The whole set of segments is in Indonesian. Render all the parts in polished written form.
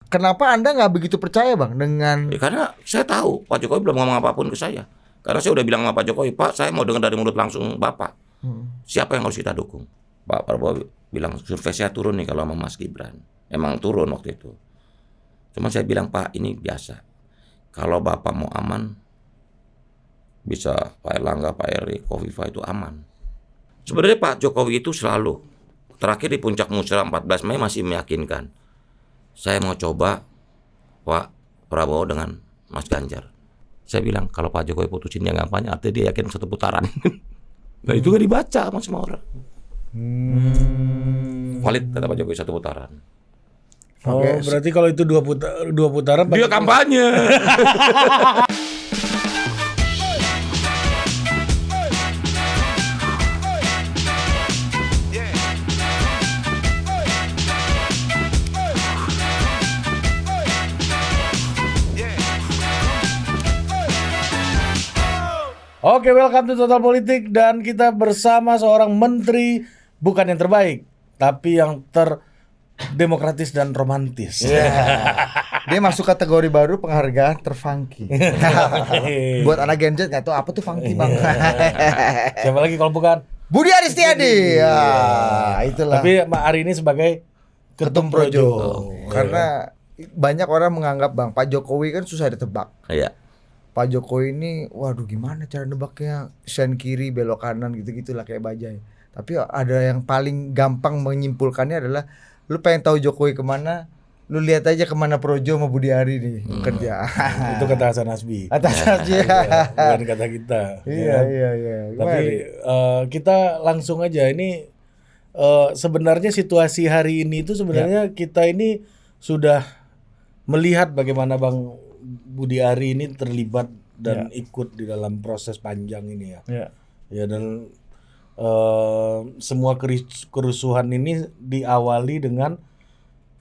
Kenapa Anda nggak begitu percaya Bang dengan? Ya, karena saya tahu Pak Jokowi belum ngomong apapun ke saya. Karena saya udah bilang sama Pak Jokowi, Pak, saya mau dengar dari mulut langsung Bapak. Siapa yang harus kita dukung? Pak Prabowo bilang survei saya turun nih kalau sama Mas Gibran. Emang turun waktu itu. Cuma saya bilang, Pak, ini biasa. Kalau Bapak mau aman, bisa Pak Erlangga, Pak Erik, Kofifa itu aman. Sebenarnya Pak Jokowi itu selalu, terakhir di puncak musyawarah 14 Mei masih meyakinkan. Saya mau coba Pak Prabowo dengan Mas Ganjar. Saya bilang kalau Pak Jokowi putusin dia kampanye, artinya dia yakin satu putaran. Nah itu kan dibaca sama semua orang. Valid kata Pak Jokowi satu putaran. Oh, berarti kalau itu dua putaran Dia kampanye. Oke, welcome to Total Politik, dan kita bersama seorang menteri bukan yang terbaik, tapi yang terdemokratis dan romantis. Dia masuk kategori baru penghargaan terfunky. Buat anak Gen Z nggak tahu apa tuh funky Bang. Siapa lagi kalau bukan Budi Aristiadi. Ya, itulah. Tapi hari ini sebagai Ketum Projo. Karena banyak orang menganggap Bang, Pak Jokowi kan susah ditebak. Iya. Pak Jokowi ini, waduh gimana cara nebaknya, sen kiri belok kanan gitu-gitulah kayak bajai. Tapi ada yang paling gampang menyimpulkannya adalah lu pengen tahu Jokowi kemana, lu lihat aja kemana Projo sama Budi Ari nih kerja. Itu kata Hasan Hasbi. Atas aja. Bukan kata kita. Iya. Tapi kita langsung aja ini, sebenarnya situasi hari ini itu sebenarnya kita ini sudah melihat bagaimana Bang Budi Ari ini terlibat dan ikut di dalam proses panjang ini ya. Ya, dan semua kerusuhan ini diawali dengan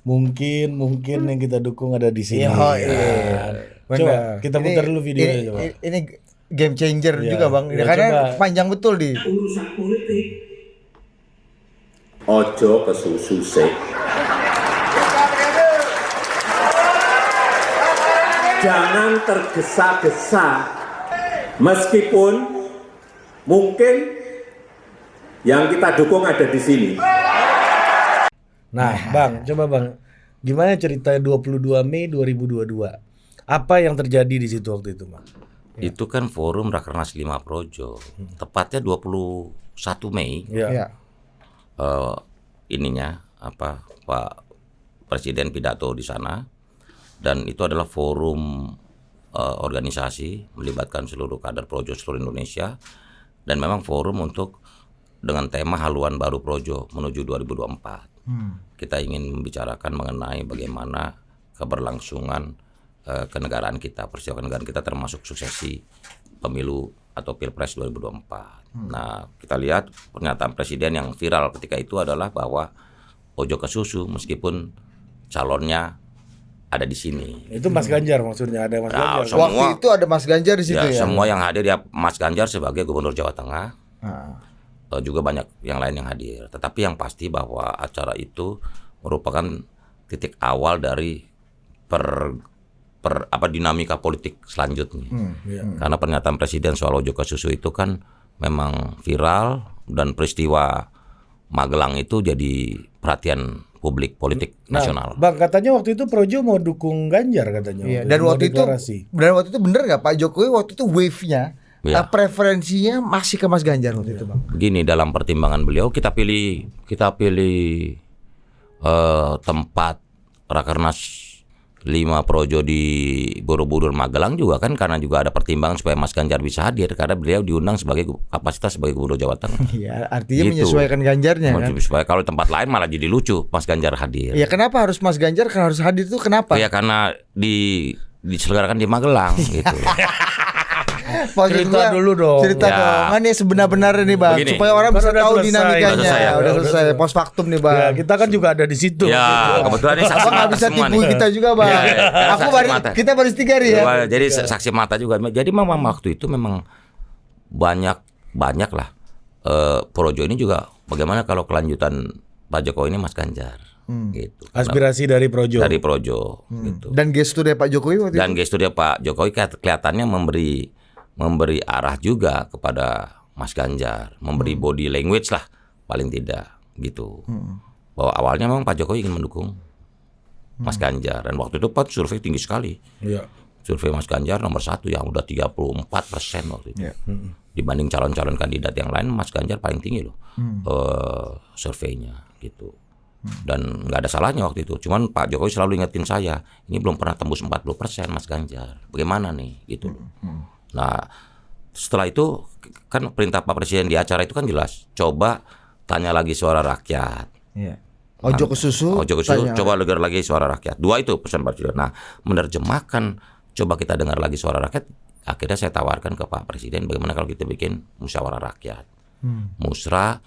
mungkin yang kita dukung ada di sini. Coba kita putar dulu videonya coba. Ini game changer juga Bang. Karena panjang betul di urusan politik. Ojo kesusu sih. Jangan tergesa-gesa, meskipun mungkin yang kita dukung ada di sini. Nah, Bang, coba Bang, gimana cerita 22 Mei 2022? Apa yang terjadi di situ waktu itu, Bang? Itu kan forum Rakernas 5 Projo. Tepatnya 21 Mei. Ininya apa, Pak Presiden pidato di sana. Dan itu adalah forum organisasi melibatkan seluruh kader Projo seluruh Indonesia, dan memang forum untuk dengan tema haluan baru Projo menuju 2024. Kita ingin membicarakan mengenai bagaimana keberlangsungan kenegaraan kita, peristiwa kenegaraan kita termasuk suksesi pemilu atau Pilpres 2024. Nah, kita lihat pernyataan Presiden yang viral ketika itu adalah bahwa ojo ke susu meskipun calonnya ada di sini. Itu Mas Ganjar maksudnya, ada Mas Ganjar. Semua, waktu itu ada Mas Ganjar di situ ya. Semua yang hadir ya Mas Ganjar sebagai Gubernur Jawa Tengah. Juga banyak yang lain yang hadir. Tetapi yang pasti bahwa acara itu merupakan titik awal dari dinamika politik selanjutnya. Karena pernyataan Presiden soal ojo ke susu itu kan memang viral, dan peristiwa Magelang itu jadi perhatian publik politik nasional. Bang, katanya waktu itu Projo mau dukung Ganjar katanya. Iya, dan waktu itu bener nggak Pak Jokowi waktu itu wave-nya preferensinya masih ke Mas Ganjar waktu itu Bang. Begini, dalam pertimbangan beliau kita pilih tempat Rakernas 5 Projo di Borobudur Magelang juga kan karena juga ada pertimbangan supaya Mas Ganjar bisa hadir, karena beliau diundang sebagai kapasitas sebagai Gubernur Jawa Tengah. Iya, artinya menyesuaikan Ganjarnya kan. Supaya kalau tempat lain malah jadi lucu Mas Ganjar hadir. Iya, kenapa harus Mas Ganjar harus hadir itu kenapa? Ya karena diselenggarakan di Magelang gitu. Cerita dulu dong. Cerita dong. Kan ya sebenar-benarnya nih Bang. Begini, supaya orang bisa tahu dinamikanya. Udah selesai. Post factum nih Bang. Ya, kita kan juga ada di situ. Ya, kebetulan ini saksi Abang mata nggak bisa semua tipu nih. kita juga Bang. Kita baru 3 hari ya. Jadi saksi mata juga. Jadi memang waktu itu memang banyak lah. Projo ini juga bagaimana kalau kelanjutan Pak Jokowi ini Mas Ganjar. gitu. Aspirasi dari Projo. Dari Projo gitu. Dan gestur dari Pak Jokowi waktu Dan itu. gestur dia Pak Jokowi kelihatannya memberi arah juga kepada Mas Ganjar, memberi body language lah paling tidak gitu. Bahwa awalnya memang Pak Jokowi ingin mendukung Mas Ganjar, dan waktu itu Pak survei tinggi sekali. Iya. Survei Mas Ganjar nomor 1 yang udah 34% waktu itu. Dibanding calon-calon kandidat yang lain, Mas Ganjar paling tinggi loh surveinya gitu. Dan nggak ada salahnya waktu itu. Cuman Pak Jokowi selalu ingetin saya, ini belum pernah tembus 40% Mas Ganjar. Bagaimana nih gitu loh. Nah, setelah itu kan perintah Pak Presiden di acara itu kan jelas. Coba tanya lagi suara rakyat. Iya. Ojo ke susu. Ojo ke susu, tanya. coba dengar lagi suara rakyat. 2 itu pesan Pak Presiden. Nah, menerjemahkan coba kita dengar lagi suara rakyat. Akhirnya saya tawarkan ke Pak Presiden, bagaimana kalau kita bikin musyawarah rakyat. Musra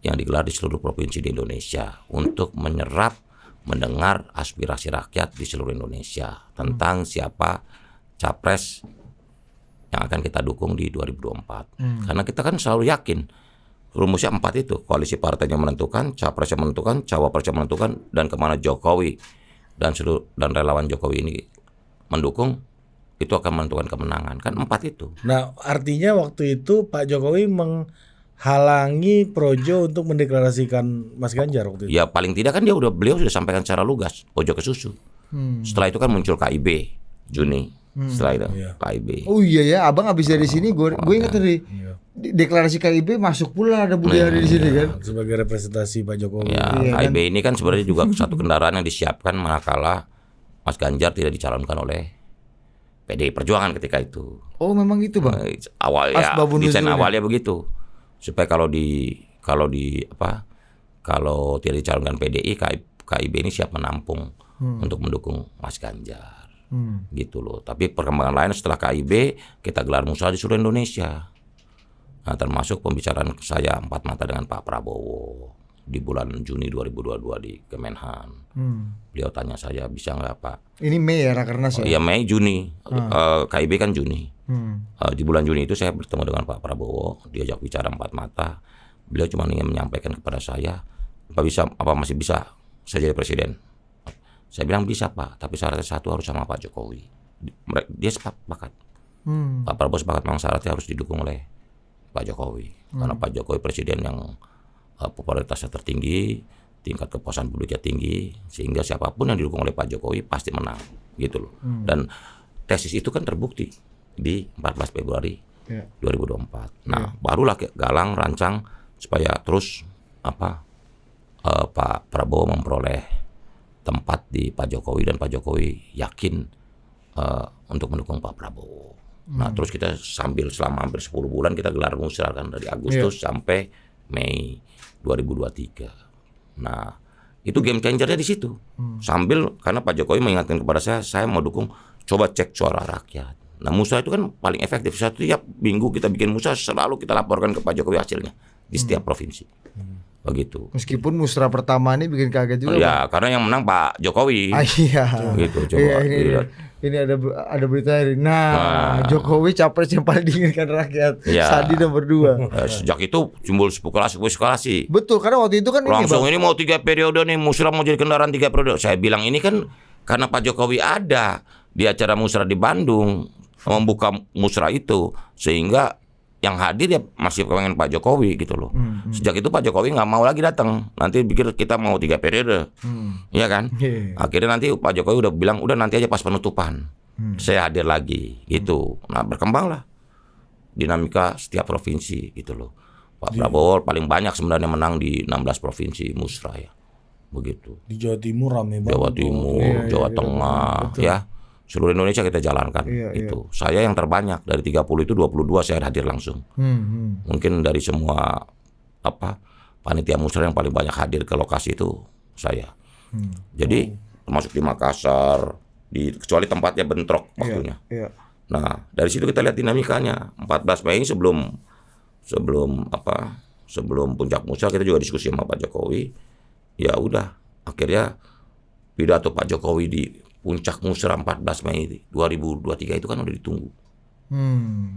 yang digelar di seluruh provinsi di Indonesia untuk mendengar aspirasi rakyat di seluruh Indonesia tentang siapa capres yang akan kita dukung di 2024. Karena kita kan selalu yakin rumusnya 4 itu, koalisi partainya menentukan, capresnya menentukan, cawapresnya menentukan, dan kemana Jokowi dan relawan Jokowi ini mendukung, itu akan menentukan kemenangan. Kan 4 itu. Nah, artinya waktu itu Pak Jokowi menghalangi Projo untuk mendeklarasikan Mas Ganjar waktu itu. Ya paling tidak kan beliau sudah sampaikan secara lugas, ojo ke susu. Setelah itu kan muncul KIB Juni. Setelah itu KIB. Oh iya ya, abang habis dari sini gue ingat tadi deklarasi KIB masuk pula ada Budi Ari di sini kan. Sebagai representasi Pak Jokowi. Ya, KIB ini kan sebenarnya juga satu kendaraan yang disiapkan manakala Mas Ganjar tidak dicalonkan oleh PDI Perjuangan ketika itu. Oh memang gitu bang. Asbabun Desain nuzulnya. awalnya begitu. Supaya kalau tidak dicalonkan PDI, KIB ini siap menampung untuk mendukung Mas Ganjar. Gitu loh. Tapi perkembangan lain setelah KIB, kita gelar musyawarah di seluruh Indonesia. Nah, termasuk pembicaraan saya 4 mata dengan Pak Prabowo di bulan Juni 2022 di Kemenhan. Beliau tanya saya, bisa nggak Pak? Ini Mei ya Rakernas ya? Iya Mei, Juni. KIB kan Juni. Di bulan Juni itu saya bertemu dengan Pak Prabowo, diajak bicara 4 mata. Beliau cuma ingin menyampaikan kepada saya, apa masih bisa saya jadi presiden? Saya bilang bisa Pak, tapi syaratnya satu harus sama Pak Jokowi. Dia sepakat. Pak Prabowo sepakat memang syaratnya harus didukung oleh Pak Jokowi. Karena Pak Jokowi presiden yang popularitasnya tertinggi, tingkat kepuasan publiknya tinggi, sehingga siapapun yang didukung oleh Pak Jokowi pasti menang, gitu loh. Dan tesis itu kan terbukti di 14 Februari 2024. Nah, barulah Galang rancang supaya terus Pak Prabowo memperoleh tempat di Pak Jokowi, dan Pak Jokowi yakin untuk mendukung Pak Prabowo. Nah, terus kita selama hampir 10 bulan kita gelar musyawarah kan dari Agustus sampai Mei 2023. Nah, itu game changernya di situ. Sambil karena Pak Jokowi mengingatkan kepada saya mau dukung, coba cek suara rakyat. Nah, musyawarah itu kan paling efektif. Setiap minggu kita bikin musyawarah, selalu kita laporkan ke Pak Jokowi hasilnya di setiap provinsi. Begitu. Meskipun musrah pertama ini bikin kaget juga. Ya, karena yang menang Pak Jokowi. Iya. Gitu, coba. Ini ada berita hari. Nah, Jokowi capres yang paling diinginkan rakyat. Iya. Sandi nomor 2. Sejak itu timbul spekulasi. Betul, karena waktu itu kan Langsung ini ini mau 3 periode nih, musrah mau jadi kendaraan 3 periode. Saya bilang ini kan karena Pak Jokowi ada di acara musrah di Bandung, membuka musrah itu, sehingga yang hadir ya masih pengen Pak Jokowi gitu loh. Sejak itu Pak Jokowi nggak mau lagi datang. Nanti pikir kita mau 3 periode, iya kan? Akhirnya nanti Pak Jokowi udah bilang udah nanti aja pas penutupan, saya hadir lagi gitu. Nah, berkembanglah dinamika setiap provinsi gitu loh. Pak Prabowo paling banyak sebenarnya menang di 16 provinsi musrah ya, begitu. Di Jawa Timur rame banget. Jawa Timur, Jawa Tengah, ya. Seluruh Indonesia kita jalankan itu. Saya yang terbanyak dari 30 itu 22 saya hadir langsung. Mungkin dari semua panitia musrah yang paling banyak hadir ke lokasi itu saya. Jadi termasuk di Makassar, kecuali tempatnya bentrok waktunya. Nah, dari situ kita lihat dinamikanya. 14 Mei sebelum puncak musrah kita juga diskusi sama Pak Jokowi. Ya udah, akhirnya pidato Pak Jokowi di puncak musrah 14 Mei 2023 itu kan udah ditunggu.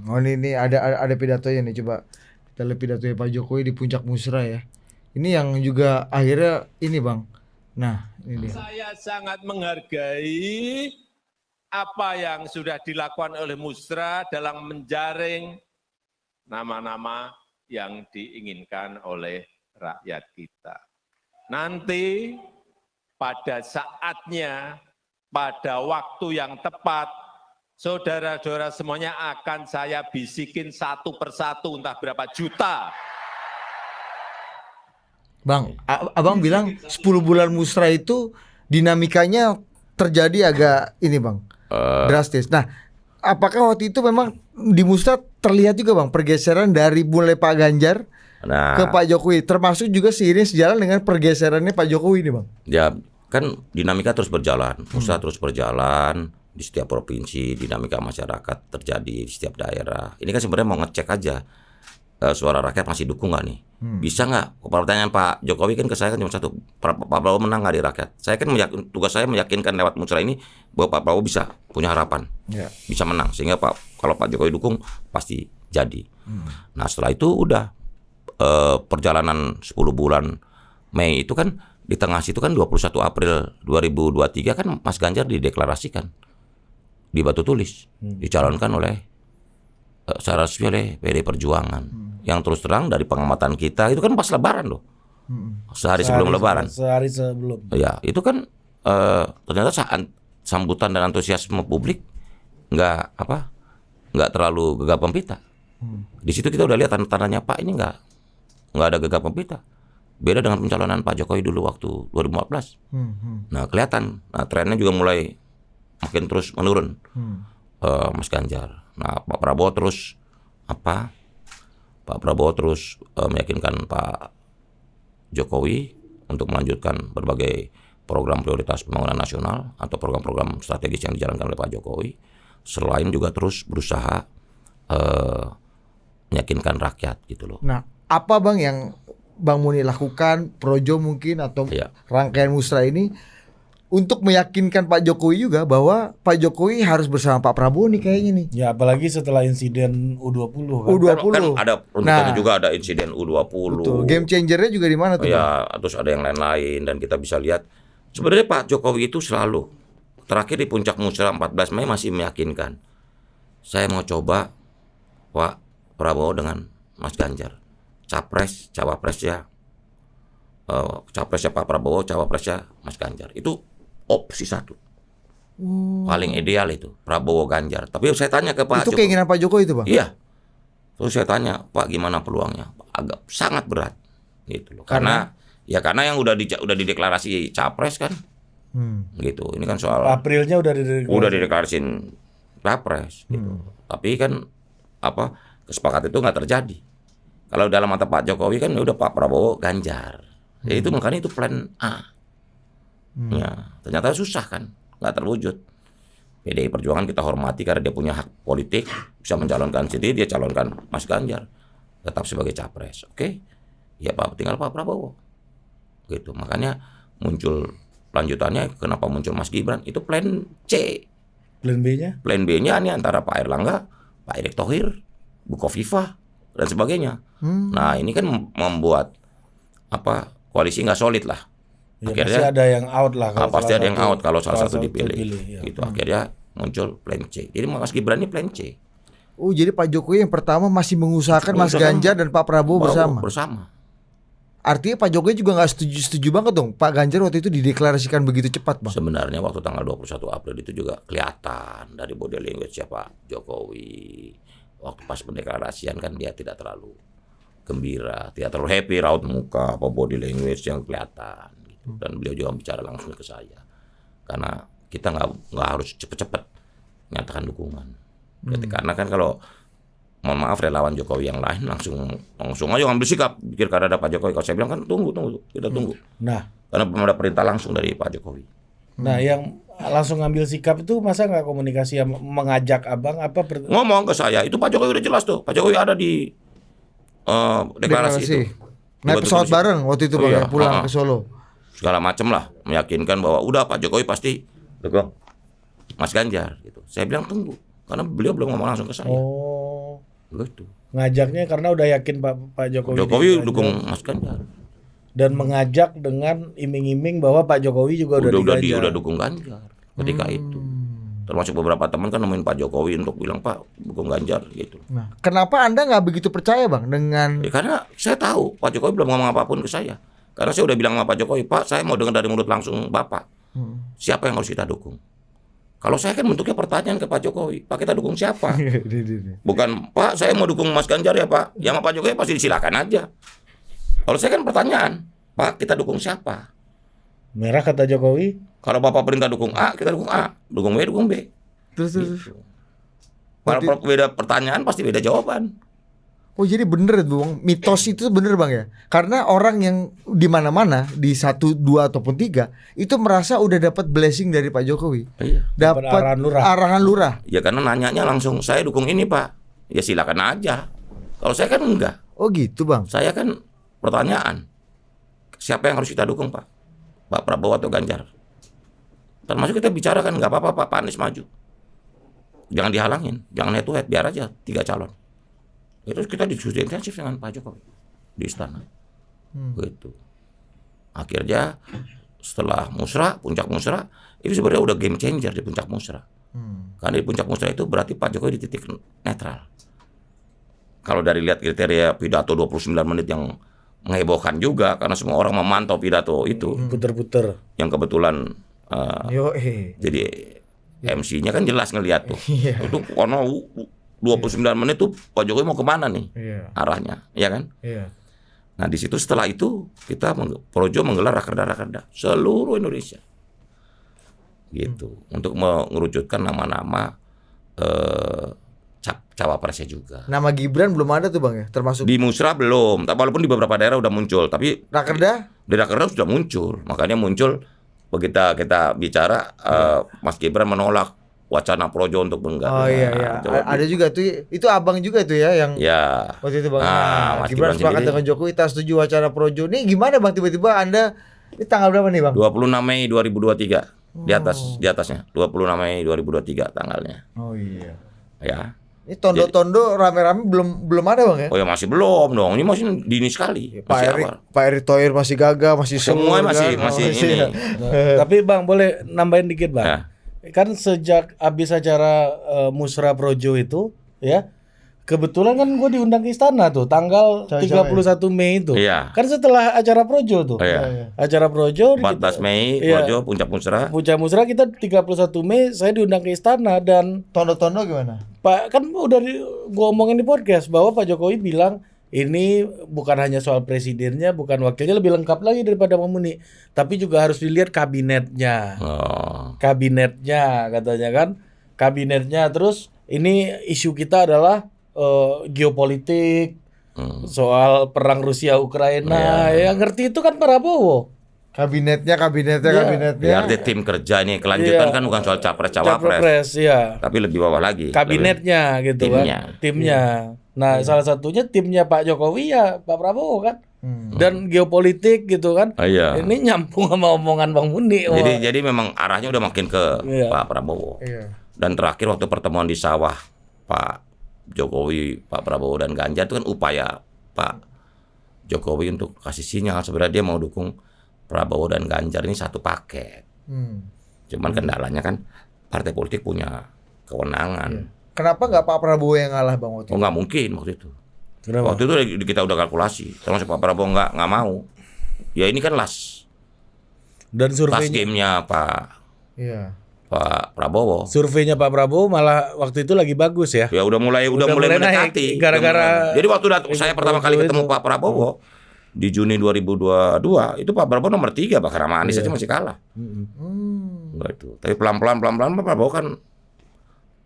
Oh ini ada pidatonya nih, coba kita lihat pidatonya Pak Jokowi di puncak musrah ya. Ini yang juga akhirnya ini Bang, Nah, ini dia. Saya sangat menghargai apa yang sudah dilakukan oleh Musra dalam menjaring nama-nama yang diinginkan oleh rakyat kita. Nanti pada saatnya, pada waktu yang tepat, saudara-saudara semuanya akan saya bisikin satu persatu, entah berapa juta. Bang, abang bilang 10 bulan musrah itu dinamikanya terjadi agak ini bang, drastis. Nah, apakah waktu itu memang di musrah terlihat juga bang pergeseran dari mulai Pak Ganjar ke Pak Jokowi, termasuk juga seiring sejalan dengan pergeserannya Pak Jokowi ini bang? Ya kan dinamika terus berjalan, musrah terus berjalan di setiap provinsi, dinamika masyarakat terjadi di setiap daerah. Ini kan sebenarnya mau ngecek aja suara rakyat masih dukung nggak nih? Bisa nggak? Pertanyaan Pak Jokowi kan ke saya kan cuma satu, Pak Prabowo menang nggak di rakyat? Saya kan tugas saya meyakinkan lewat musrah ini bahwa Pak Prabowo bisa punya harapan, bisa menang, sehingga kalau Pak Jokowi dukung pasti jadi. Nah setelah itu udah perjalanan 10 bulan Mei itu kan di tengah situ kan 21 April 2023 kan Mas Ganjar dideklarasikan di Batu Tulis, dicalonkan oleh secara resmi oleh PD Perjuangan. Yang terus terang dari pengamatan kita itu kan pas Lebaran loh, sehari sebelum Lebaran. Sehari sebelum. Ya itu kan ternyata saat sambutan dan antusiasme publik nggak terlalu gegap gempita. Di situ kita udah lihat tanda-tandanya Pak ini nggak ada gegap gempita. Beda dengan pencalonan Pak Jokowi dulu waktu 2014. Nah kelihatan, trennya juga mulai makin terus menurun. Mas Ganjar. Nah Pak Prabowo terus meyakinkan Pak Jokowi untuk melanjutkan berbagai program prioritas pembangunan nasional atau program-program strategis yang dijalankan oleh Pak Jokowi. Selain juga terus berusaha meyakinkan rakyat gitu loh. Nah, apa bang yang Bang Muni lakukan, Projo mungkin atau rangkaian musrah ini untuk meyakinkan Pak Jokowi juga bahwa Pak Jokowi harus bersama Pak Prabowo nih kayaknya nih. Ya apalagi setelah insiden U20 kan. U20. Kan ada runtutannya juga, ada insiden U20. Betul. Game changernya juga di mana tuh? Ya, terus ada yang lain-lain dan kita bisa lihat sebenarnya Pak Jokowi itu selalu terakhir di puncak musrah 14 Mei masih meyakinkan. Saya mau coba Pak Prabowo dengan Mas Ganjar. Cawapresnya Pak Prabowo, cawapresnya Mas Ganjar. Itu opsi satu. Paling ideal itu Prabowo Ganjar. Tapi saya tanya ke Pak Itu Jokowi. keinginan Pak Jokowi itu bang? Iya. Terus saya tanya, Pak gimana peluangnya? Agak sangat berat gitu loh. Karena yang udah dideklarasi capres kan. Gitu. Ini kan soal Aprilnya udah dideklarasiin capres gitu. Tapi kan kesepakatan itu nggak terjadi. Kalau dalam mata Pak Jokowi kan udah Pak Prabowo Ganjar. Ya itu makanya itu plan A. Ya, ternyata susah kan, nggak terwujud. PDI Perjuangan kita hormati karena dia punya hak politik, bisa mencalonkan sendiri, dia calonkan Mas Ganjar tetap sebagai capres. Oke. Ya Pak, tinggal Pak Prabowo. Gitu. Makanya muncul lanjutannya kenapa muncul Mas Gibran, itu plan C. Plan B-nya? Plan B-nya ini antara Pak Erlangga, Pak Erick Thohir, Bu Khofifah dan sebagainya. Nah, ini kan membuat koalisi nggak solid lah. Ya, Akhirnya pasti ada yang out lah. pasti ada yang out kalau salah satu dipilih. Ya. Gitu. Akhirnya muncul plan C. Jadi Mas Gibran ini plan C. Oh, jadi Pak Jokowi yang pertama masih mengusahakan Mas Ganjar dan Pak Prabowo bersama. Artinya Pak Jokowi juga nggak setuju banget dong Pak Ganjar waktu itu dideklarasikan begitu cepat bang? Sebenarnya waktu tanggal 21 April itu juga kelihatan dari body language Pak Jokowi. Waktu pas pendeklarasian kan dia tidak terlalu gembira, tidak terlalu happy, raut muka, body language yang kelihatan. Gitu. Dan beliau juga bicara langsung ke saya. Karena kita nggak harus cepet-cepet nyatakan dukungan. Karena kan kalau mohon maaf relawan Jokowi yang lain langsung aja ngambil sikap pikir karena ada Pak Jokowi. Kalau saya bilang kan tunggu kita tunggu. Nah, karena belum ada perintah langsung dari Pak Jokowi. Nah, yang langsung ngambil sikap itu masa nggak komunikasi yang mengajak abang ngomong ke saya itu Pak Jokowi udah jelas tuh. Pak Jokowi ada di deklarasi itu. Naik pesawat bareng waktu itu bang pulang ke Solo. Segala macam lah meyakinkan bahwa udah Pak Jokowi pasti dukung Mas Ganjar gitu. Saya bilang tunggu karena beliau belum ngomong langsung ke saya. Oh. Gitu. Ngajaknya karena udah yakin Pak Jokowi. Jokowi dukung Mas Ganjar. dan mengajak dengan iming-iming bahwa Pak Jokowi juga udah diganjar. Udah dukung Ganjar ketika itu. Termasuk beberapa teman kan nemuin Pak Jokowi untuk bilang Pak dukung Ganjar gitu. Nah, kenapa Anda nggak begitu percaya Bang dengan Ya, karena saya tahu Pak Jokowi belum ngomong apapun ke saya. Karena saya udah bilang sama Pak Jokowi, Pak saya mau dengar dari mulut langsung Bapak. Siapa yang harus kita dukung? Kalau saya kan bentuknya pertanyaan ke Pak Jokowi, Pak kita dukung siapa? Bukan Pak saya mau dukung Mas Ganjar ya Pak. Ya sama Pak Jokowi pasti disilakan aja. Kalau saya kan pertanyaan, Pak kita dukung siapa? Merah kata Jokowi. Kalau Bapak perintah dukung A, kita dukung A. Dukung B, dukung B. terus Gitu. Kalau beda pertanyaan pasti beda jawaban. Oh jadi bener tuh Bang, mitos itu bener Bang ya? Karena orang yang di mana-mana di 1, 2 ataupun 3 itu merasa udah dapat blessing dari Pak Jokowi, Iya. dapat arahan lurah. Ya karena nanyanya langsung, saya dukung ini Pak. Ya silakan aja. Kalau saya kan enggak. Oh gitu Bang. Saya kan pertanyaan, siapa yang harus kita dukung Pak? Pak Prabowo atau Ganjar? Termasuk kita bicara kan nggak apa-apa Pak Anies maju. Jangan dihalangin, jangan head to head, biar aja 3 calon. Itu kita diskusi intensif dengan Pak Jokowi di istana. Gitu. Akhirnya setelah musra, puncak musra, itu sebenarnya udah game changer di puncak musra. Karena di puncak musra itu berarti Pak Jokowi di titik netral. Kalau dari lihat kriteria pidato 29 menit yang menghebohkan juga karena semua orang memantau pidato itu Puter-puter. yang kebetulan jadi MC-nya kan jelas ngelihat tuh. Itu karena 29 menit tuh Pak Jokowi mau kemana nih arahnya, ya kan? Nah di situ setelah itu kita Projo menggelar rakerda seluruh Indonesia, gitu untuk mengerucutkan nama-nama cawapresnya juga. Nama Gibran belum ada tuh Bang ya, termasuk Di Musra belum, walaupun di beberapa daerah udah muncul, tapi Rakerda? di Rakerda sudah muncul, makanya muncul begitu kita bicara Mas Gibran menolak wacana Projo untuk mengganti. Oh iya. Ada juga tuh, itu abang juga tuh ya yang Ya. waktu itu Bang. Mas Gibran sepakat sendiri. dengan Jokowi, tak setuju wacana Projo. Nih gimana Bang tiba-tiba Anda ini tanggal berapa nih Bang? 26 Mei 2023 di atasnya 26 Mei 2023 tanggalnya. Oh iya. Ya. Ini tondo-tondo rame-rame belum ada Bang ya? Oh ya masih belum dong. Ini masih dini sekali. Pak Masih Erick, awal. Pak Erick Thohir masih gagah, masih Semua seluruh masih kan? ini. Tapi Bang boleh nambahin dikit Bang. Ya. Kan sejak habis acara Musra Projo itu ya, kebetulan kan gue diundang ke istana tuh tanggal Cawe-cawe. 31 Mei itu. Iya. Kan setelah acara Projo tuh. Oh, iya. Acara Projo 14 Mei Iya. Projo Puncak Musra. Puncak Musra kita 31 Mei saya diundang ke istana dan Tondo-tondo gimana? Pak kan udah gua omongin di podcast bahwa Pak Jokowi bilang ini bukan hanya soal presidennya, bukan wakilnya, lebih lengkap lagi daripada Muni, tapi juga harus dilihat kabinetnya. Oh. Kabinetnya katanya kan, kabinetnya. Terus ini isu kita adalah geopolitik, soal perang Rusia Ukraina. Yang ngerti itu kan Prabowo. Kabinetnya. Ya, arti tim kerja ini kelanjutan kan bukan soal capres cawapres, Capres, ya. tapi lebih bawah lagi. Kabinetnya gitu timnya. kan. Timnya. Nah, salah satunya timnya Pak Jokowi ya Pak Prabowo kan. Dan geopolitik gitu kan. Iya. Ini nyambung sama omongan Bang Muni. Jadi memang arahnya udah makin ke Iya. Pak Prabowo. Iya. Dan terakhir waktu pertemuan di sawah Pak Jokowi, Pak Prabowo dan Ganjar itu kan upaya Pak Jokowi untuk kasih sinyal sebenarnya dia mau dukung Prabowo dan Ganjar ini satu paket. Cuman kendalanya kan partai politik punya kewenangan. Kenapa nggak Pak Prabowo yang ngalah Bang waktu Oh itu? nggak mungkin waktu itu. Kenapa? Waktu itu kita udah kalkulasi, termasuk Pak Prabowo nggak mau. Ya ini kan last Dan surveinya, game-nya Iya. Pak Prabowo. surveinya Pak Prabowo malah waktu itu lagi bagus ya. Ya udah mulai mulai mendekati. naik, gara-gara Jadi waktu saya pertama kali ketemu itu. Pak Prabowo di Juni 2022 itu Pak Prabowo nomor 3 bahkan sama Anies aja masih kalah. Gitu. Tapi pelan-pelan Pak Prabowo kan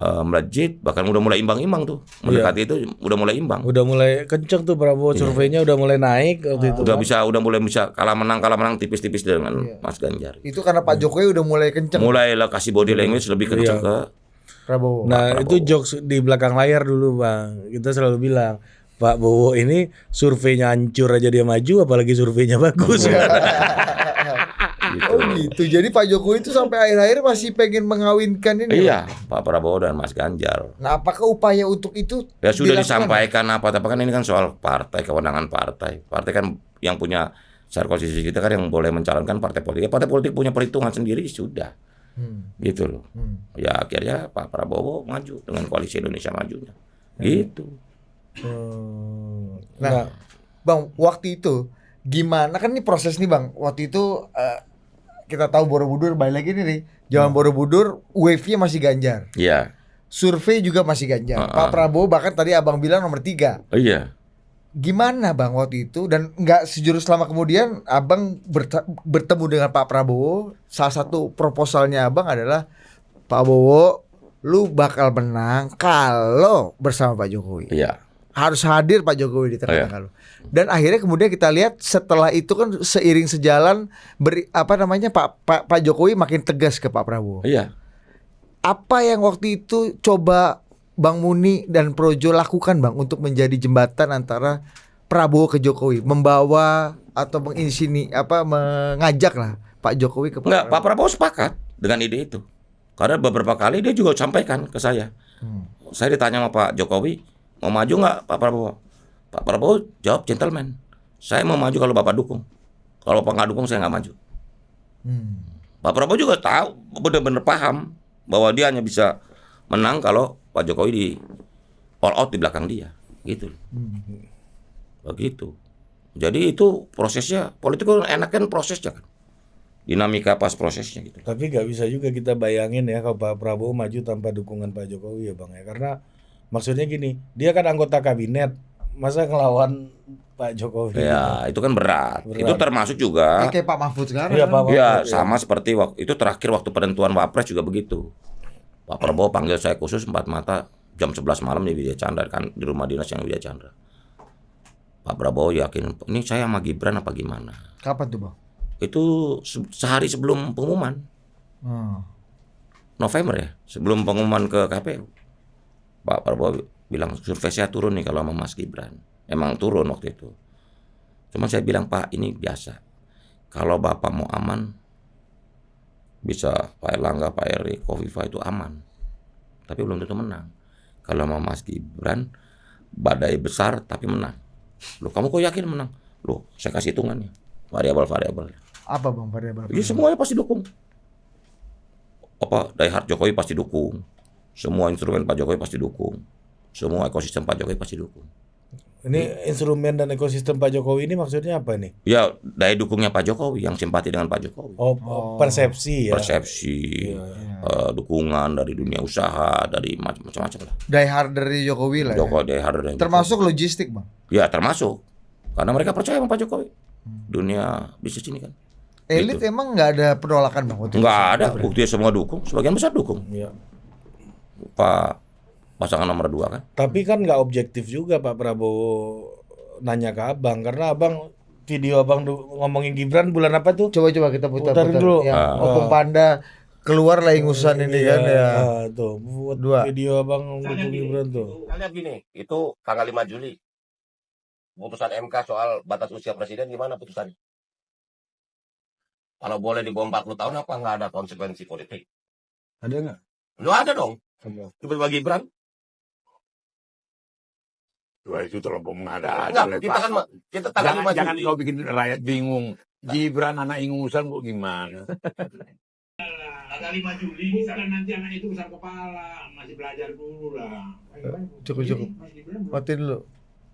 melejit, bahkan udah mulai imbang-imbang tuh. Mendekati itu udah mulai imbang. Udah mulai kenceng tuh Prabowo, surveinya udah mulai naik waktu itu. Udah mulai bisa kalah menang tipis-tipis dengan Mas Ganjar. Itu karena Pak Jokowi udah mulai kenceng Mulailah kasih body language lebih kenceng ke Prabowo. Nah, itu jokes di belakang layar dulu, Bang. Kita selalu bilang, Pak Bowo ini surveinya hancur aja dia maju, apalagi surveinya bagus. Oh gitu. Jadi Pak Jokowi itu sampai akhir-akhir masih pengen mengawinkan ini. Iya, Pak Prabowo dan Mas Ganjar. Nah, apakah upaya untuk itu Ya sudah dilakukan? disampaikan apa, tapi kan ini kan soal partai, kewenangan partai. Partai kan yang punya Secara konstitusi kita kan yang boleh mencalonkan partai politik. Partai politik punya perhitungan sendiri sudah. Gitu loh. Ya akhirnya Pak Prabowo maju dengan koalisi Indonesia Majunya. Gitu. Nah, Bang, waktu itu gimana kan ini proses nih Bang. Waktu itu kita tahu Borobudur balik lagi nih. Zaman Borobudur wave-nya masih Ganjar. Iya. Survei juga masih Ganjar. Pak Prabowo bahkan tadi Abang bilang nomor 3. Oh iya. Gimana Bang waktu itu dan nggak sejurus lama kemudian Abang bertemu dengan Pak Prabowo. Salah satu proposalnya Abang adalah Pak Prabowo, lu bakal menang kalau bersama Pak Jokowi. Iya. Harus hadir Pak Jokowi di tengah-tengah lu. Dan akhirnya kemudian kita lihat setelah itu kan seiring sejalan Pak Jokowi makin tegas ke Pak Prabowo. Iya. Apa yang waktu itu coba Bang Muni dan Projo lakukan Bang untuk menjadi jembatan antara Prabowo ke Jokowi, membawa atau mengajak lah Pak Jokowi ke Enggak, Pak Prabowo sepakat dengan ide itu. Karena beberapa kali dia juga sampaikan ke saya. Saya ditanya sama Pak Jokowi, mau maju nggak Pak Prabowo? Pak Prabowo jawab gentleman, saya mau maju kalau Bapak dukung. Kalau Bapak nggak dukung saya nggak maju. Pak Prabowo juga tahu, benar-benar paham bahwa dia hanya bisa menang kalau Pak Jokowi di all out di belakang dia, gitu. Begitu. Jadi itu prosesnya politik kan enak kan prosesnya kan. Dinamika pas prosesnya gitu. Tapi nggak bisa juga kita bayangin ya kalau Pak Prabowo maju tanpa dukungan Pak Jokowi ya Bang ya. Karena maksudnya gini, dia kan anggota kabinet, masa ngelawan Pak Jokowi? Ya itu kan berat. Itu termasuk juga. kayak Pak Mahfud sekarang. Iya, Pak Ya Mahfud, sama seperti itu terakhir waktu penentuan Wapres juga begitu. Pak Prabowo panggil saya khusus 4 mata jam 11 malam di Widya Chandra kan di rumah dinas yang Widya Chandra. Pak Prabowo yakin ini saya sama Gibran apa gimana? Kapan tuh Bang? Itu sehari sebelum pengumuman. November ya, sebelum pengumuman ke KPU. Pak Prabowo bilang survei saya turun nih kalau sama Mas Gibran. Emang turun waktu itu. Cuma saya bilang Pak ini biasa. Kalau Bapak mau aman, bisa Pak Erlangga, Pak Erik, Kofifa itu aman. Tapi belum tentu menang. Kalau sama Mas Gibran, badai besar tapi menang. Loh kamu kok yakin menang? Loh saya kasih hitungannya. Variabel-variabel. Apa Bang variabel? Ya semuanya pasti dukung. Diehard Jokowi pasti dukung. Semua instrumen Pak Jokowi pasti dukung. Semua ekosistem Pak Jokowi pasti dukung. Ini instrumen dan ekosistem Pak Jokowi ini maksudnya apa nih? Ya daya dukungnya Pak Jokowi yang simpati dengan Pak Jokowi. Persepsi ya. Persepsi, dukungan dari dunia usaha, dari macam-macam lah. Die hard dari Jokowi lah. Jokowi Ya. die hard dari Termasuk logistik Bang. Ya termasuk. Karena mereka percaya sama Pak Jokowi. Dunia bisnis ini kan. Elit Gitu. emang nggak ada penolakan Bang? Waktu itu? Nggak ada, buktinya semua dukung. Sebagian besar dukung. Iya. Pak pasangan nomor 2 kan. Tapi kan nggak objektif juga Pak Prabowo nanya ke Abang, karena Abang video Abang ngomongin Gibran bulan apa tuh? Coba kita putar Putarin dulu. Ya, Opung Panda keluar lah ingusan ini kan ya. Tuh, buat Dua. video Abang dukung Gibran tuh. Kita lihat gini, itu tanggal 5 Juli. Putusan MK soal batas usia presiden gimana putusannya? Kalau boleh di bawah 40 tahun apa nggak ada konsekuensi politik? Ada nggak? Lu ada dong. Tiba-tiba Gibran. Wah itu terlalu mengada-ada. Enggak, kita kan kita tanggal 5 Jangan Juli. kau bikin rakyat bingung. Gibran anak ingusan kok gimana? Tanggal 5 Juli misalkan nanti anak itu besar kepala, masih belajar dulu lah. Cukup. Matiin dulu.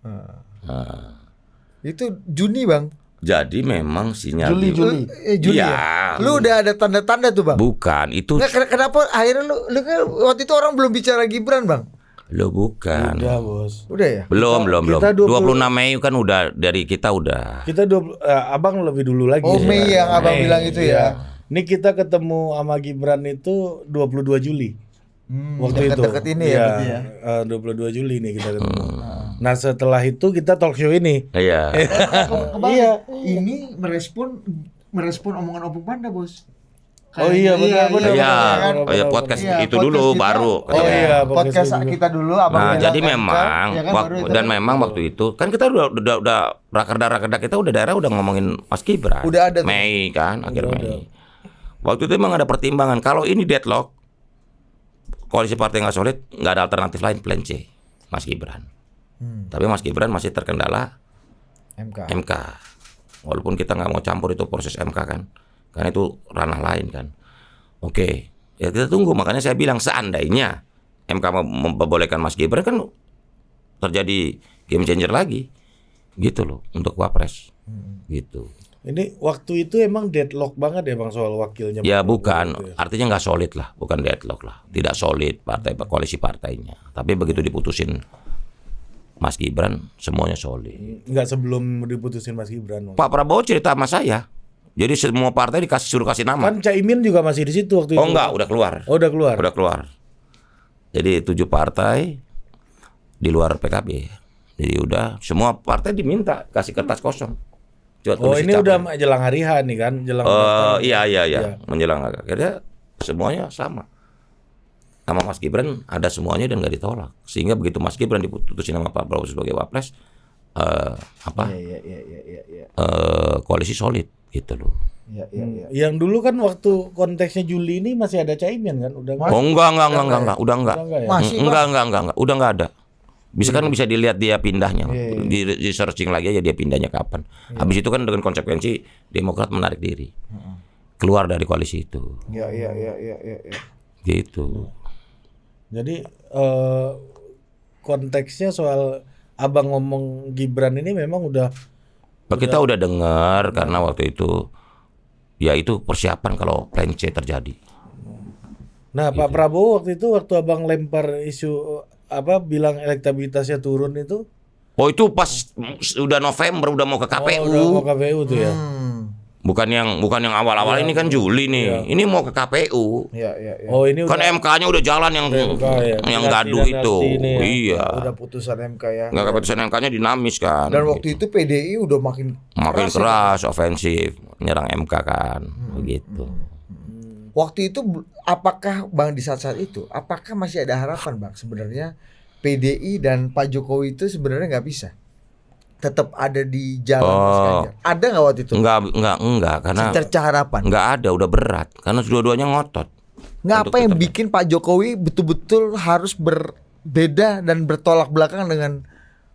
Nah, Itu Juni Bang. jadi memang sinyal Juli. Juli Iya. ya. Lu udah ada tanda-tanda tuh Bang. Bukan, itu Nggak, kenapa akhirnya lu kan waktu itu orang belum bicara Gibran Bang? lo bukan. Udah bos. Udah ya? Belum. kita 26 Mei kan udah dari kita udah. Kita Abang lebih dulu lagi. Oh Mei yang Abang Mei, bilang itu iya. ya. Ini kita ketemu sama Gibran itu 22 Juli. Waktu itu. Deket-deket ini ya berarti ya. 22 Juli nih kita ketemu. Nah setelah itu kita talk show ini. Iya. Iya. Ini merespon omongan Opung Panda bos. Oh iya benar. Iya, kan? podcast Iya, itu podcast dulu kita. baru. Oh iya, podcast dulu. kita dulu Abang Nah, bilang jadi kan, memang ya kan, baru itu. dan memang waktu itu kan kita udah rakerda kita udah daerah udah ngomongin Mas Gibran. Udah ada tuh. Mei kan, akhir Mei. Waktu itu memang ada pertimbangan kalau ini deadlock koalisi partai nggak solid, nggak ada alternatif lain plan C, Mas Gibran. Tapi Mas Gibran masih terkendala MK. MK. Walaupun kita nggak mau campur itu proses MK kan, karena itu ranah lain kan. Oke, ya kita tunggu. Makanya saya bilang seandainya MK memperbolehkan Mas Gibran kan terjadi game changer lagi, gitu loh untuk Wapres, gitu. Ini waktu itu emang deadlock banget ya Bang soal wakilnya. Ya Bang bukan, Prabowo itu ya? artinya nggak solid lah, bukan deadlock lah, tidak solid partai koalisi partainya. Tapi begitu diputusin Mas Gibran, semuanya solid. Nggak sebelum diputusin Mas Gibran. Pak Prabowo cerita sama saya, jadi semua partai suruh kasih nama. Kan Caimin juga masih di situ waktu itu. Oh enggak, udah keluar. Oh, udah keluar. Udah keluar. Jadi 7 partai di luar PKB. Jadi udah semua partai diminta kasih kertas kosong. Coba Oh tulis ini capres. udah jelang hari H nih kan, jelang pendaftaran. Iya Iya. menjelang akhirnya semuanya sama. Nama Mas Gibran ada semuanya dan nggak ditolak. Sehingga begitu Mas Gibran diputusin nama Pak Prabowo sebagai Wapres, Iya. koalisi solid gitu loh. Iya. Yang dulu kan waktu konteksnya Juli ini masih ada Caimin kan, udah Oh enggak, udah enggak. Udah enggak ya? Masih, Enggak, udah enggak ada. Bisa kan bisa dilihat dia pindahnya, Iya. di searching lagi aja dia pindahnya kapan. Habis itu kan dengan konsekuensi Demokrat menarik diri, keluar dari koalisi itu, Iya. gitu. Jadi konteksnya soal Abang ngomong Gibran ini memang udah Kita udah dengar karena waktu itu, ya itu persiapan kalau plan C terjadi. Nah, Pak Prabowo waktu itu waktu Abang lempar isu bilang elektabilitasnya turun itu. Oh itu pas udah November udah mau ke KPU, Udah mau KPU tuh ya. bukan yang awal-awal ini kan Juli nih, ini mau ke KPU. Iya. Oh, ini Kan udah MK-nya udah jalan yang MK ya. yang Dinasti- gaduh itu, dinasti ini ya. iya. Udah putusan MK ya. Nggak keputusan MK-nya dinamis kan. Dan waktu itu PDI udah makin Keras, ofensif, menyerang MK kan, begitu. Waktu itu apakah Bang di saat-saat itu apakah masih ada harapan Bang sebenarnya PDI dan Pak Jokowi itu sebenarnya nggak bisa tetap ada di jalan Mas Ganjar? Ada nggak waktu itu? Enggak, karena Secerca harapan. enggak ada, udah berat, karena dua-duanya ngotot. Nggak Untuk apa yang tetap- bikin Pak Jokowi betul-betul harus berbeda dan bertolak belakang dengan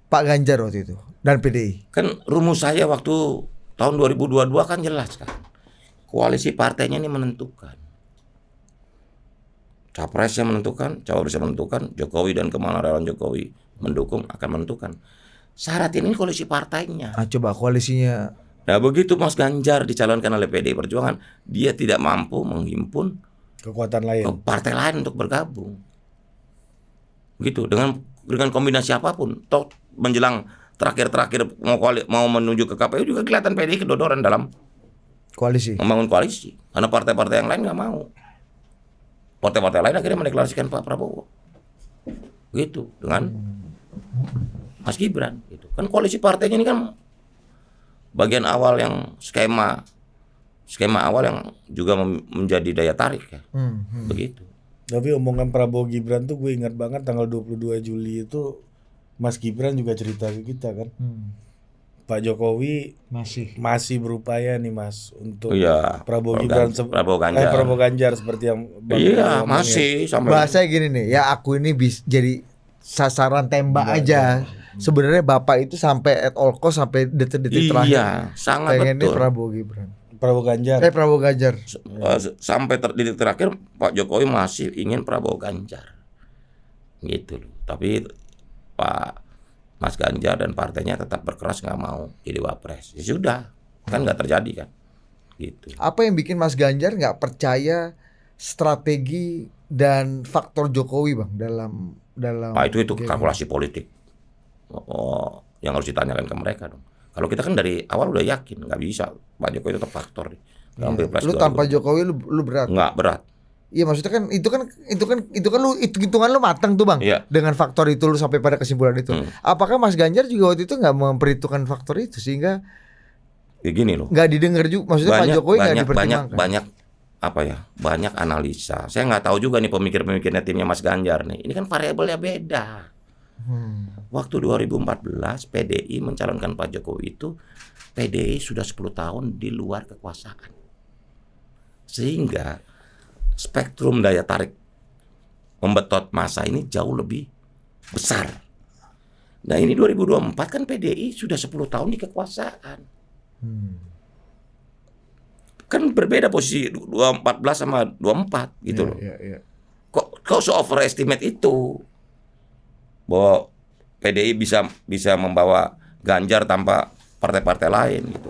Pak Ganjar waktu itu dan PDI? Kan rumus saya waktu tahun 2022 kan jelas kan. Koalisi partainya ini menentukan. Capresnya menentukan, cawapresnya menentukan, Jokowi dan kemana relawan Jokowi mendukung akan menentukan. Syarat ini koalisi partainya. Coba koalisinya. Nah begitu Mas Ganjar dicalonkan oleh PDI Perjuangan, dia tidak mampu menghimpun kekuatan lain. partai lain untuk bergabung. Gitu, dengan kombinasi apapun. Toh menjelang terakhir mau menuju ke KPU juga kelihatan PDI kedodoran dalam Koalisi. membangun koalisi. Karena partai-partai yang lain nggak mau. Partai-partai lain akhirnya mendeklarasikan Pak Prabowo. Gitu, dengan Mas Gibran. Gitu. Kan koalisi partainya ini kan bagian awal yang skema awal yang juga menjadi daya tarik ya. Begitu. Tapi omongan Prabowo Gibran tuh gue ingat banget tanggal 22 Juli itu Mas Gibran juga cerita ke kita kan. Pak Jokowi masih berupaya nih Mas untuk Iya, Prabowo Prabowo Gibran Ganjar. Prabowo Ganjar seperti yang Bang Iya, ngomongin. masih sampai Bahasanya gini nih, ya aku ini jadi sasaran tembak aja. Sebenarnya Bapak itu sampai at all cost sampai detik-detik terakhir. iya, sangat Pengennya betul. Prabowo Gibran. Prabowo Ganjar. Prabowo Ganjar. Sampai detik terakhir Pak Jokowi masih ingin Prabowo Ganjar. Gitu loh. Tapi Pak Mas Ganjar dan partainya tetap berkeras nggak mau jadi wapres. Ya sudah, kan nggak terjadi kan. Gitu. Apa yang bikin Mas Ganjar nggak percaya strategi dan faktor Jokowi Bang dalam Pak itu game? kalkulasi politik. Yang harus ditanyakan ke mereka dong. Kalau kita kan dari awal udah yakin nggak bisa Pak Jokowi tetap faktor nih. Dalam Pilpres Lu tanpa 2024. Jokowi lu berat. Nggak berat. Iya maksudnya kan itu kan lu hitungan lu matang tuh Bang. Iya. Dengan faktor itu lu sampai pada kesimpulan itu. Apakah Mas Ganjar juga waktu itu nggak memperhitungkan faktor itu sehingga Ya gini loh. nggak didengar juga? Maksudnya Pak Jokowi nggak dipertimbangkan. banyak analisa. Saya nggak tahu juga nih pemikir-pemikirnya timnya Mas Ganjar nih. Ini kan variabelnya beda. Waktu 2014 PDI mencalonkan Pak Jokowi itu PDI sudah 10 tahun di luar kekuasaan. Sehingga spektrum daya tarik membetot massa ini jauh lebih besar. Nah ini 2024 kan PDI sudah 10 tahun di kekuasaan. Kan berbeda posisi 14 sama 24 gitu loh. Iya. Kok so overestimate itu bahwa PDI bisa membawa Ganjar tanpa partai-partai lain gitu.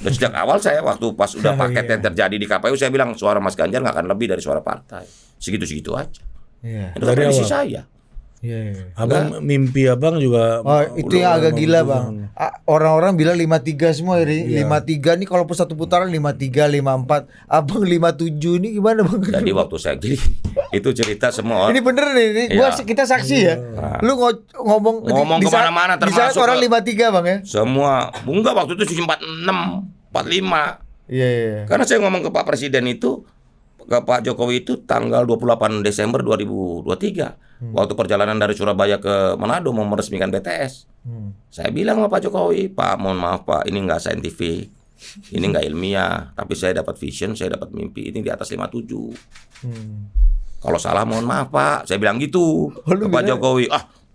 Dan sejak awal saya waktu pas udah paket yang terjadi di KPU saya bilang suara Mas Ganjar nggak akan lebih dari suara partai. Segitu-segitu aja. Iya. Itu kan prediksi saya. Iya. Abang mimpi abang juga. Oh, itu yang agak gila, Bang. Orang-orang bilang 53 semua ini. 53 nih kalau satu putaran 53, 54. Abang 57 nih gimana, Bang? Jadi waktu saya jadi itu cerita semua Ini bener nih, kita saksi ya. Lu ngomong kemana-mana di saat termasuk orang 53, Bang ya. semua. Enggak, waktu itu 46, 45. Iya. Karena saya ngomong ke Pak Presiden itu, ke Pak Jokowi itu tanggal 28 Desember 2023. Waktu perjalanan dari Surabaya ke Manado mau meresmikan BTS. Saya bilang sama Pak Jokowi, Pak mohon maaf Pak, ini nggak saintifik, ini nggak ilmiah, tapi saya dapat vision, saya dapat mimpi, ini di atas 57. Kalau salah mohon maaf Pak, saya bilang gitu ke Pak Jokowi.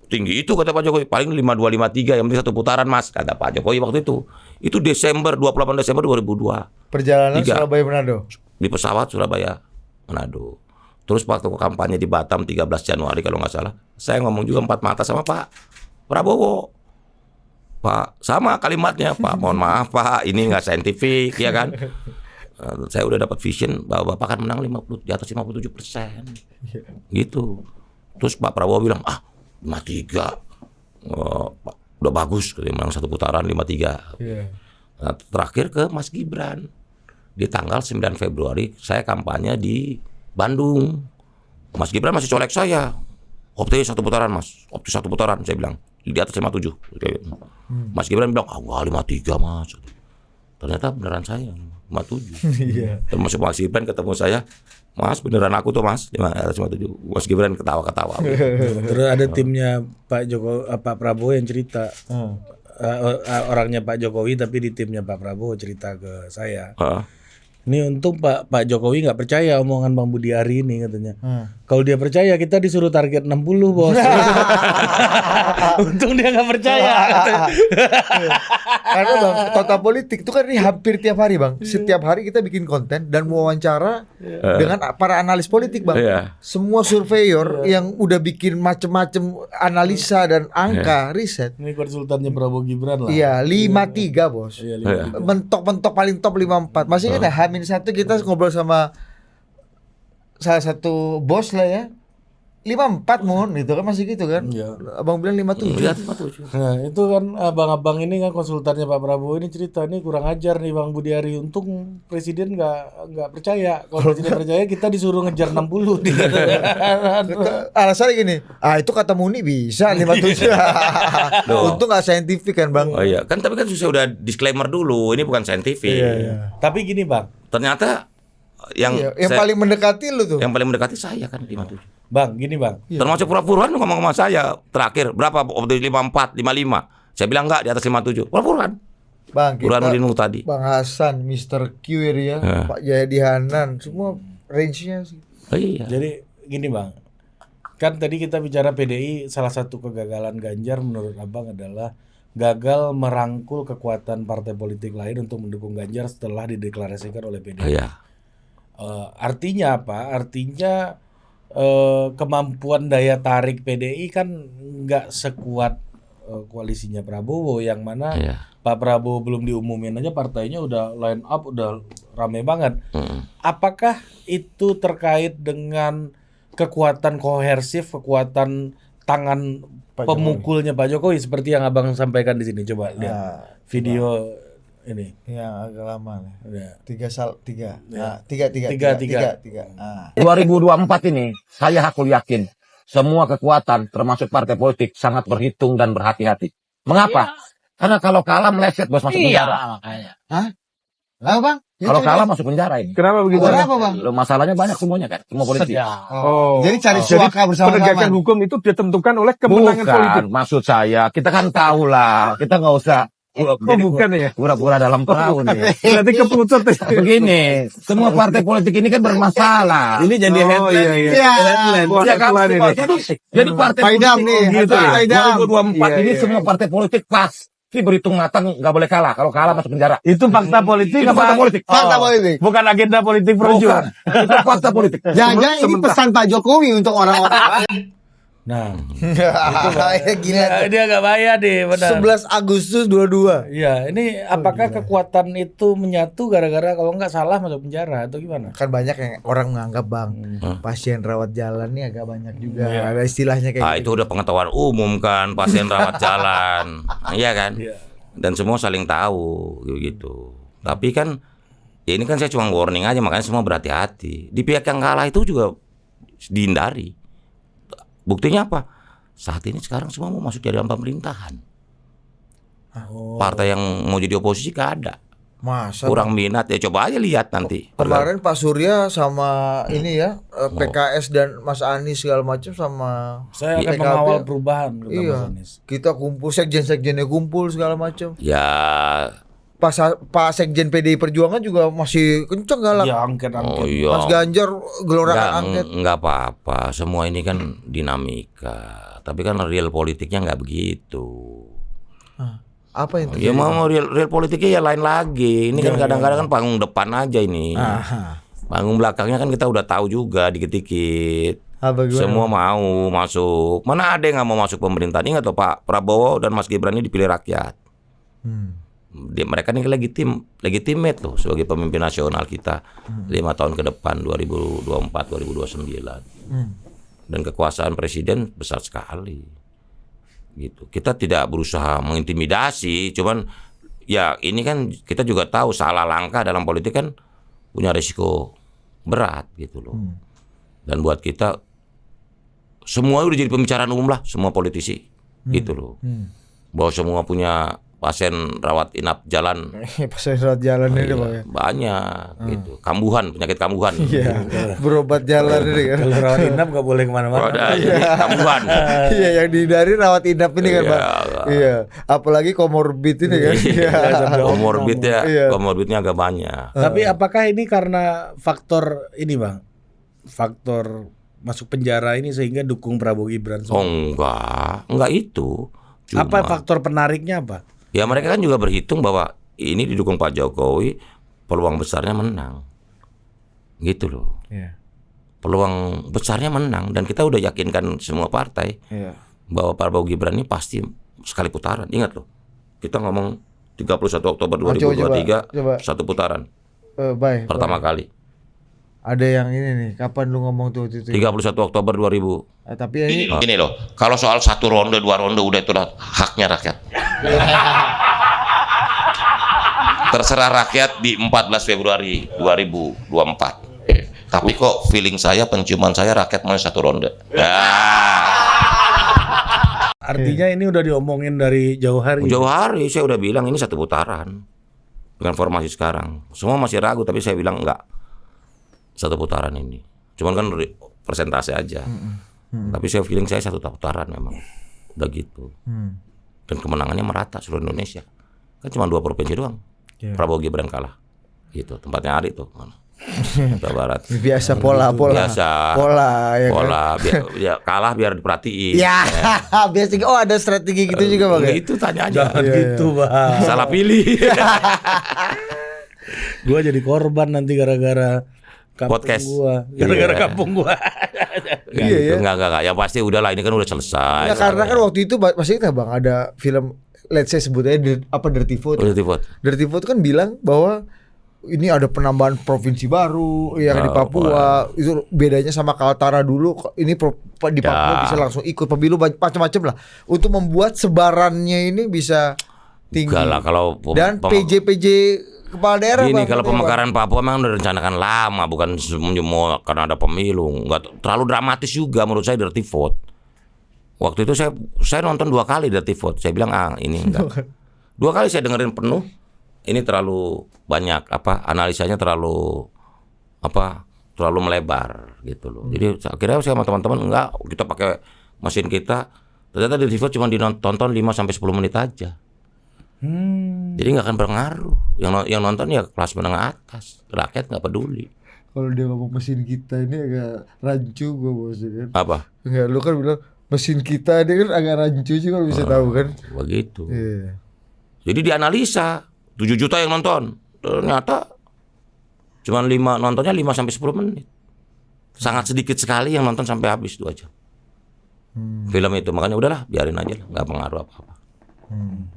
Tinggi itu kata Pak Jokowi, paling 52, 53, yang penting satu putaran Mas, kata Pak Jokowi waktu itu. Itu Desember, 28 Desember 2002. Perjalanan Surabaya Manado. Di pesawat Surabaya Manado. Terus waktu kampanye di Batam 13 Januari kalau nggak salah, saya ngomong juga 4 mata sama Pak Prabowo. Pak, sama kalimatnya, Pak mohon maaf Pak, ini nggak saintifik, ya kan? Saya udah dapat vision bahwa Bapak kan menang 50, di atas 57%. Gitu. Terus Pak Prabowo bilang, 53. Pak, udah bagus, menang satu putaran 53. Nah, terakhir ke Mas Gibran. Di tanggal 9 Februari saya kampanye di Bandung. Mas Gibran masih colek saya. Opti satu putaran Mas, opti satu putaran saya bilang. Di atas 57. Mas Gibran bilang, enggak 53 Mas. Ternyata beneran saya 57. Termasuk Mas Gibran ketemu saya, Mas beneran aku tuh Mas 57. Mas Gibran ketawa-ketawa. Terus ada timnya Pak Jokowi, Pak Prabowo yang cerita. Orangnya Pak Jokowi tapi di timnya Pak Prabowo cerita ke saya. Ini untung Pak Jokowi nggak percaya omongan Bang Budi Ari ini katanya. Kalau dia percaya kita disuruh target 60 bos. Untung dia nggak percaya. Karena Bang, total politik itu kan ini hampir tiap hari Bang. Setiap hari kita bikin konten dan wawancara dengan para analis politik Bang. Semua surveyor yang udah bikin macem-macem analisa dan angka riset. Ini konsultannya Prabowo Gibran lah. Iya 53 bos. Mentok-mentok paling top 54. Masih ingat ya H-1 kita ngobrol sama salah satu bos lah ya. 54 Mun gitu kan masih gitu kan. Abang bilang 57. Nah, itu kan abang-abang ini kan konsultannya Pak Prabowo ini cerita ini kurang ajar nih Bang Budi Ari. Untung presiden nggak percaya. Kalau presiden percaya kita disuruh ngejar 60 nih. Alasannya gini, itu kata Muni bisa 57. Untung nggak saintifik kan Bang. Oh iya, kan tapi kan udah disclaimer dulu, ini bukan saintifik. Tapi gini Bang. Ternyata yang paling mendekati lu tuh. Yang paling mendekati saya kan 57. Bang, gini Bang. Termasuk pura-puran ngomong sama saya terakhir berapa opsi 54, 55. Saya bilang enggak di atas 57. Pura-puran. Bang, kita Nurinu tadi. Bang Hasan, Mr. Q ya, Pak Jayadi Hanan, semua range-nya sih. Iya. Jadi gini Bang. Kan tadi kita bicara PDI, salah satu kegagalan Ganjar menurut Abang adalah gagal merangkul kekuatan partai politik lain untuk mendukung Ganjar setelah dideklarasikan oleh PDI. Artinya apa? Artinya kemampuan daya tarik PDI kan nggak sekuat koalisinya Prabowo yang mana Pak Prabowo belum diumumin aja partainya udah line up udah rame banget. Apakah itu terkait dengan kekuatan kohersif, kekuatan tangan pemukulnya Pak Jokowi seperti yang Abang sampaikan di sini? Coba lihat video ini. Yang agak lama nih. Tiga. 2024 ini saya hakul yakin semua kekuatan termasuk partai politik sangat berhitung dan berhati-hati. Mengapa? Karena kalau kalah meleset bos masuk penjara. Lah Bang? Kalau kalah masuk penjara ini. Kenapa begitu? Kenapa Bang? Loh, masalahnya banyak semuanya kan, semua politik. Jadi cari suaka bersama-sama. Penegakan hukum itu ditentukan oleh kemenangan politik. Maksud saya, kita kan tahu lah, kita nggak usah bukan ya? pura-pura dalam perahu nih. Berarti keputusan Begini, semua partai politik ini kan bermasalah. Ini jadi headline. Jadi partai politik gitu ya? 2024 ini semua partai politik pas. Si berhitung matang nggak boleh kalah. Kalau kalah masuk penjara. Itu fakta politik Itu apa? fakta politik. Fakta Oh, politik. bukan agenda politik Bukan. perjuangan. Itu fakta politik. Jangan-jangan ini pesan Pak Jokowi untuk orang-orang. Nah, Ya, gila. dia agak bahaya deh, benar. 11 Agustus 22. Iya, ini apakah kekuatan itu menyatu gara-gara kalau nggak salah masuk penjara atau gimana? Kan banyak yang orang menganggap Bang, pasien rawat jalan nih agak banyak juga. Iya. Ada istilahnya kayak Ah, gitu. itu udah pengetahuan umum kan, pasien rawat jalan. Iya kan? Iya. Dan semua saling tahu gitu. Tapi kan ya ini kan saya cuma warning aja, makanya semua berhati-hati. Di pihak yang kalah itu juga dihindari. Buktinya apa? Saat ini sekarang semua mau masuk di dalam pemerintahan. Partai yang mau jadi oposisi gak ada. Masa Kurang minat ya, coba aja lihat nanti. kemarin Pak Surya sama ini ya PKS dan Mas Anies segala macam sama Saya akan PKB. mengawal perubahan kata Iya. Mas Anies. Kita kumpul sekjen-sekjennya kumpul segala macam. Ya Pak Sekjen PDI Perjuangan juga masih kenceng galak. Ya angket-angket. oh iya. Mas Ganjar gelorakan angket. Nggak apa-apa. Semua ini kan dinamika. Tapi kan real politiknya nggak begitu. Apa yang Ya terjadi? mau real politiknya ya lain lagi. Ini kan kadang-kadang kan panggung depan aja ini. Aha. Panggung belakangnya kan kita udah tahu juga dikit-dikit. Apa gimana? Semua mau masuk. Mana ada yang nggak mau masuk pemerintahan? Ingat tuh Pak Prabowo dan Mas Gibran ini dipilih rakyat. Mereka ini legitimate loh sebagai pemimpin nasional kita 5 tahun ke depan 2024-2029. Dan kekuasaan presiden besar sekali. Gitu. Kita tidak berusaha mengintimidasi, cuman ya ini kan kita juga tahu salah langkah dalam politik kan punya risiko berat gitu loh. Dan buat kita semua udah jadi pembicaraan umum lah, semua politisi gitu loh. Bahwa semua punya pasien rawat inap jalan Pasien rawat jalan ini Bang ya. banyak gitu. Kambuhan, penyakit kambuhan. Iya, berobat jalan ini kan. Kalau rawat inap nggak boleh kemana-mana. Ada jadi kambuhan. Iya, yang dihindari rawat inap ini kan, Iya. Bang. Iya, apalagi komorbid ini kan. Iya. Komorbidnya agak banyak. Tapi apakah ini karena faktor ini Bang? Faktor masuk penjara ini sehingga dukung Prabowo Gibran? Oh enggak itu. Cuma, Apa faktor penariknya apa? ya mereka kan juga berhitung bahwa ini didukung Pak Jokowi, peluang besarnya menang. Gitu loh. Iya. Peluang besarnya menang dan kita udah yakinkan semua partai Iya. bahwa Prabowo Gibran ini pasti sekali putaran. Ingat loh. Kita ngomong 31 Oktober 2023 coba. satu putaran Baik. pertama kali. Ada yang ini nih, kapan lu ngomong tuh itu? 31 Oktober 2000. Tapi ini Gini loh, kalau soal 1 ronde, 2 ronde udah itu haknya rakyat. Terserah rakyat di 14 Februari 2024. Tapi kok feeling saya, penciuman saya rakyat mau 1 ronde. Artinya ini udah diomongin dari jauh hari. Jauh hari saya udah bilang ini 1 putaran. Dengan formasi sekarang. Semua masih ragu tapi saya bilang enggak. 1 putaran ini. Cuman kan persentase aja. Tapi saya feeling saya 1 putaran memang. Udah gitu. Dan kemenangannya merata seluruh Indonesia. Kan cuma 2 provinsi doang. Prabowo Gibran kalah. Gitu. Tempatnya Ari tuh. Jawa Barat. biasa pola. Biasa. Pola ya kan. Pola ya, kalah biar diperhatiin. Ya, biasa. Oh, ada strategi gitu juga, Bang. Ya? Itu tanya aja. Jangan gitu Bang. Salah pilih. Gua jadi korban nanti gara-gara kampung Podcast. gua. Gara-gara Iya. kampung gua. Iya, ya. Enggak. Ya pasti udahlah ini kan udah selesai. Nah, karena kan waktu itu masih ingat Bang, ada film let's say sebutnya Dirty Vote. Udah tipe. Dirty Vote kan bilang bahwa ini ada penambahan provinsi baru yang di Papua. Itu bedanya sama Kaltara dulu. Ini di Papua bisa langsung ikut pemilu macam-macam lah untuk membuat sebarannya ini bisa tinggi. Enggak lah kalau Dan PJ kepala daerah Gini, Bang, kalau katanya, pemekaran Papua memang udah direncanakan lama, bukan semua karena ada pemilu. Enggak terlalu dramatis juga menurut saya Dirty Vote. Waktu itu saya nonton 2 kali Dirty Vote. Saya bilang ini enggak. 2 kali saya dengerin penuh. Ini terlalu banyak analisanya terlalu melebar gitu loh. Jadi akhirnya saya sama teman-teman enggak, kita pakai mesin kita. Ternyata Dirty Vote cuma ditonton 5 sampai 10 menit aja. Jadi nggak akan berpengaruh. Yang nonton ya kelas menengah atas, rakyat nggak peduli. Kalau dia ngomong mesin kita ini agak rancu gue bosnya kan. Apa? Enggak, lu kan bilang mesin kita ini kan agak rancu sih kalau bisa tahu kan. Begitu. Iya. Jadi dianalisa 7 juta yang nonton. Ternyata cuman 5 nontonnya 5 sampai 10 menit. Sangat sedikit sekali yang nonton sampai habis 2 jam. Film itu, makanya udahlah biarin aja lah, nggak pengaruh apa-apa.